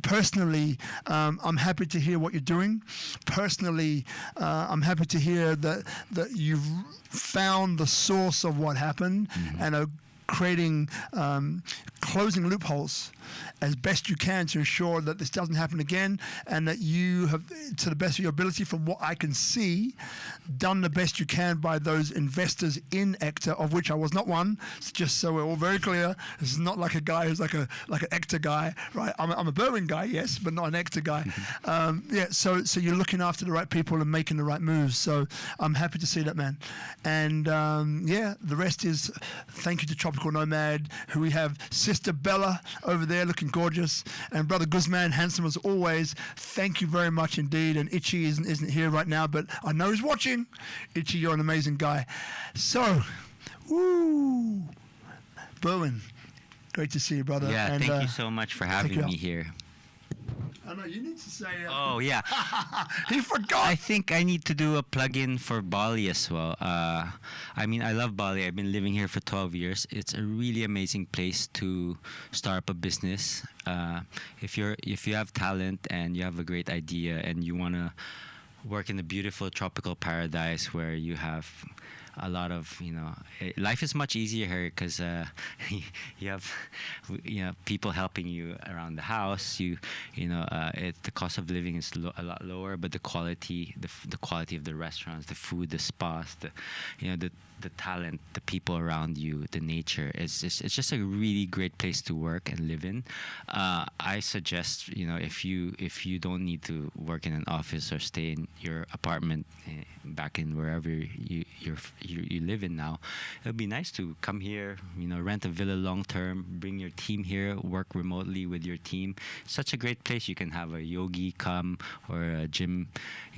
S1: personally, I'm happy to hear what you're doing. Personally, I'm happy to hear that you've found the source of what happened and are creating, closing loopholes as best you can to ensure that this doesn't happen again, and that you have, to the best of your ability, from what I can see, done the best you can by those investors in Ecta, of which I was not one. So just so we're all very clear, this is not like a guy who's like an Ecta guy, right? I'm a Berwin guy, yes, but not an Ecta guy. So you're looking after the right people and making the right moves. So I'm happy to see that, man. And the rest is thank you to Tropical Nomad, who we have Sister Bella over there looking gorgeous, and Brother Guzman, handsome as always. Thank you very much indeed. And Itchy isn't here right now, but I know he's watching. Itchy, you're an amazing guy. So, Berwin, great to see you, brother.
S2: Yeah,
S1: and,
S2: thank you so much for having me here.
S1: I know you need to say.
S2: Oh yeah,
S1: he forgot.
S2: I think I need to do a plug-in for Bali as well. I mean, I love Bali. I've been living here for 12 years. It's a really amazing place to start up a business. If you have talent and you have a great idea and you want to work in a beautiful tropical paradise where you have a lot of, life is much easier here because you have people helping you around the house. The cost of living is a lot lower, but the quality of the restaurants, the food, the spas, the talent, the people around you, the nature, it's just a really great place to work and live in. I suggest, if you don't need to work in an office or stay in your apartment back in wherever you live in now, it would be nice to come here, rent a villa long term, bring your team here, work remotely with your team. Such a great place. You can have a yogi come, or a gym,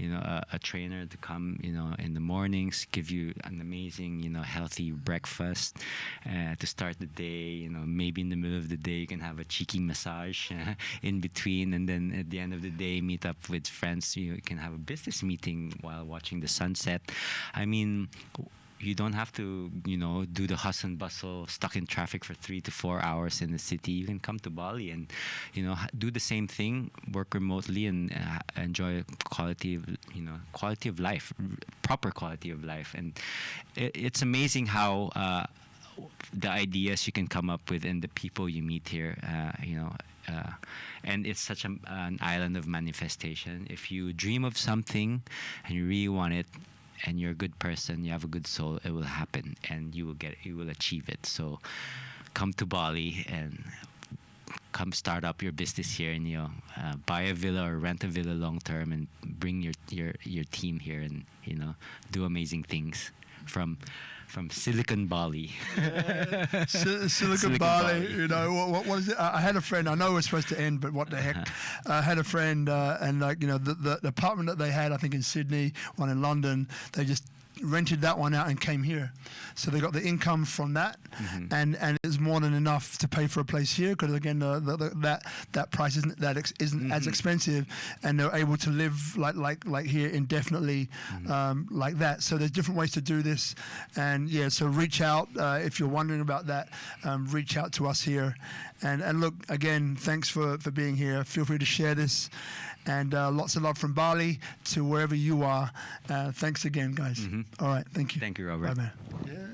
S2: a trainer to come, in the mornings, give you an amazing, healthy breakfast to start the day. Maybe in the middle of the day you can have a cheeky massage in between, and then at the end of the day meet up with friends. You can have a business meeting while watching the sunset. I mean, you don't have to, do the hustle and bustle, stuck in traffic for 3 to 4 hours in the city. You can come to Bali and, do the same thing, work remotely, and enjoy quality of life, proper quality of life. And it's amazing how the ideas you can come up with and the people you meet here, and it's such an island of manifestation. If you dream of something and you really want it, and you're a good person, you have a good soul, it will happen, and you will achieve it. So come to Bali and come start up your business here, and buy a villa or rent a villa long term, and bring your team here, and do amazing things from Silicon Bali.
S1: Silicon Valley, what is it? I had a friend, I know we're supposed to end, but what the heck. I had a friend, and the apartment that they had, I think in Sydney, one in London, they just rented that one out and came here. So they got the income from that, and it's more than enough to pay for a place here, because again that price isn't as expensive, and they're able to live like here indefinitely, like that. So there's different ways to do this, and so reach out if you're wondering about that. Reach out to us here, and look, again, thanks for being here. Feel free to share this. And lots of love from Bali to wherever you are. Thanks again, guys. All right, thank you.
S2: Thank you, Robert.
S1: Bye, man. Yeah.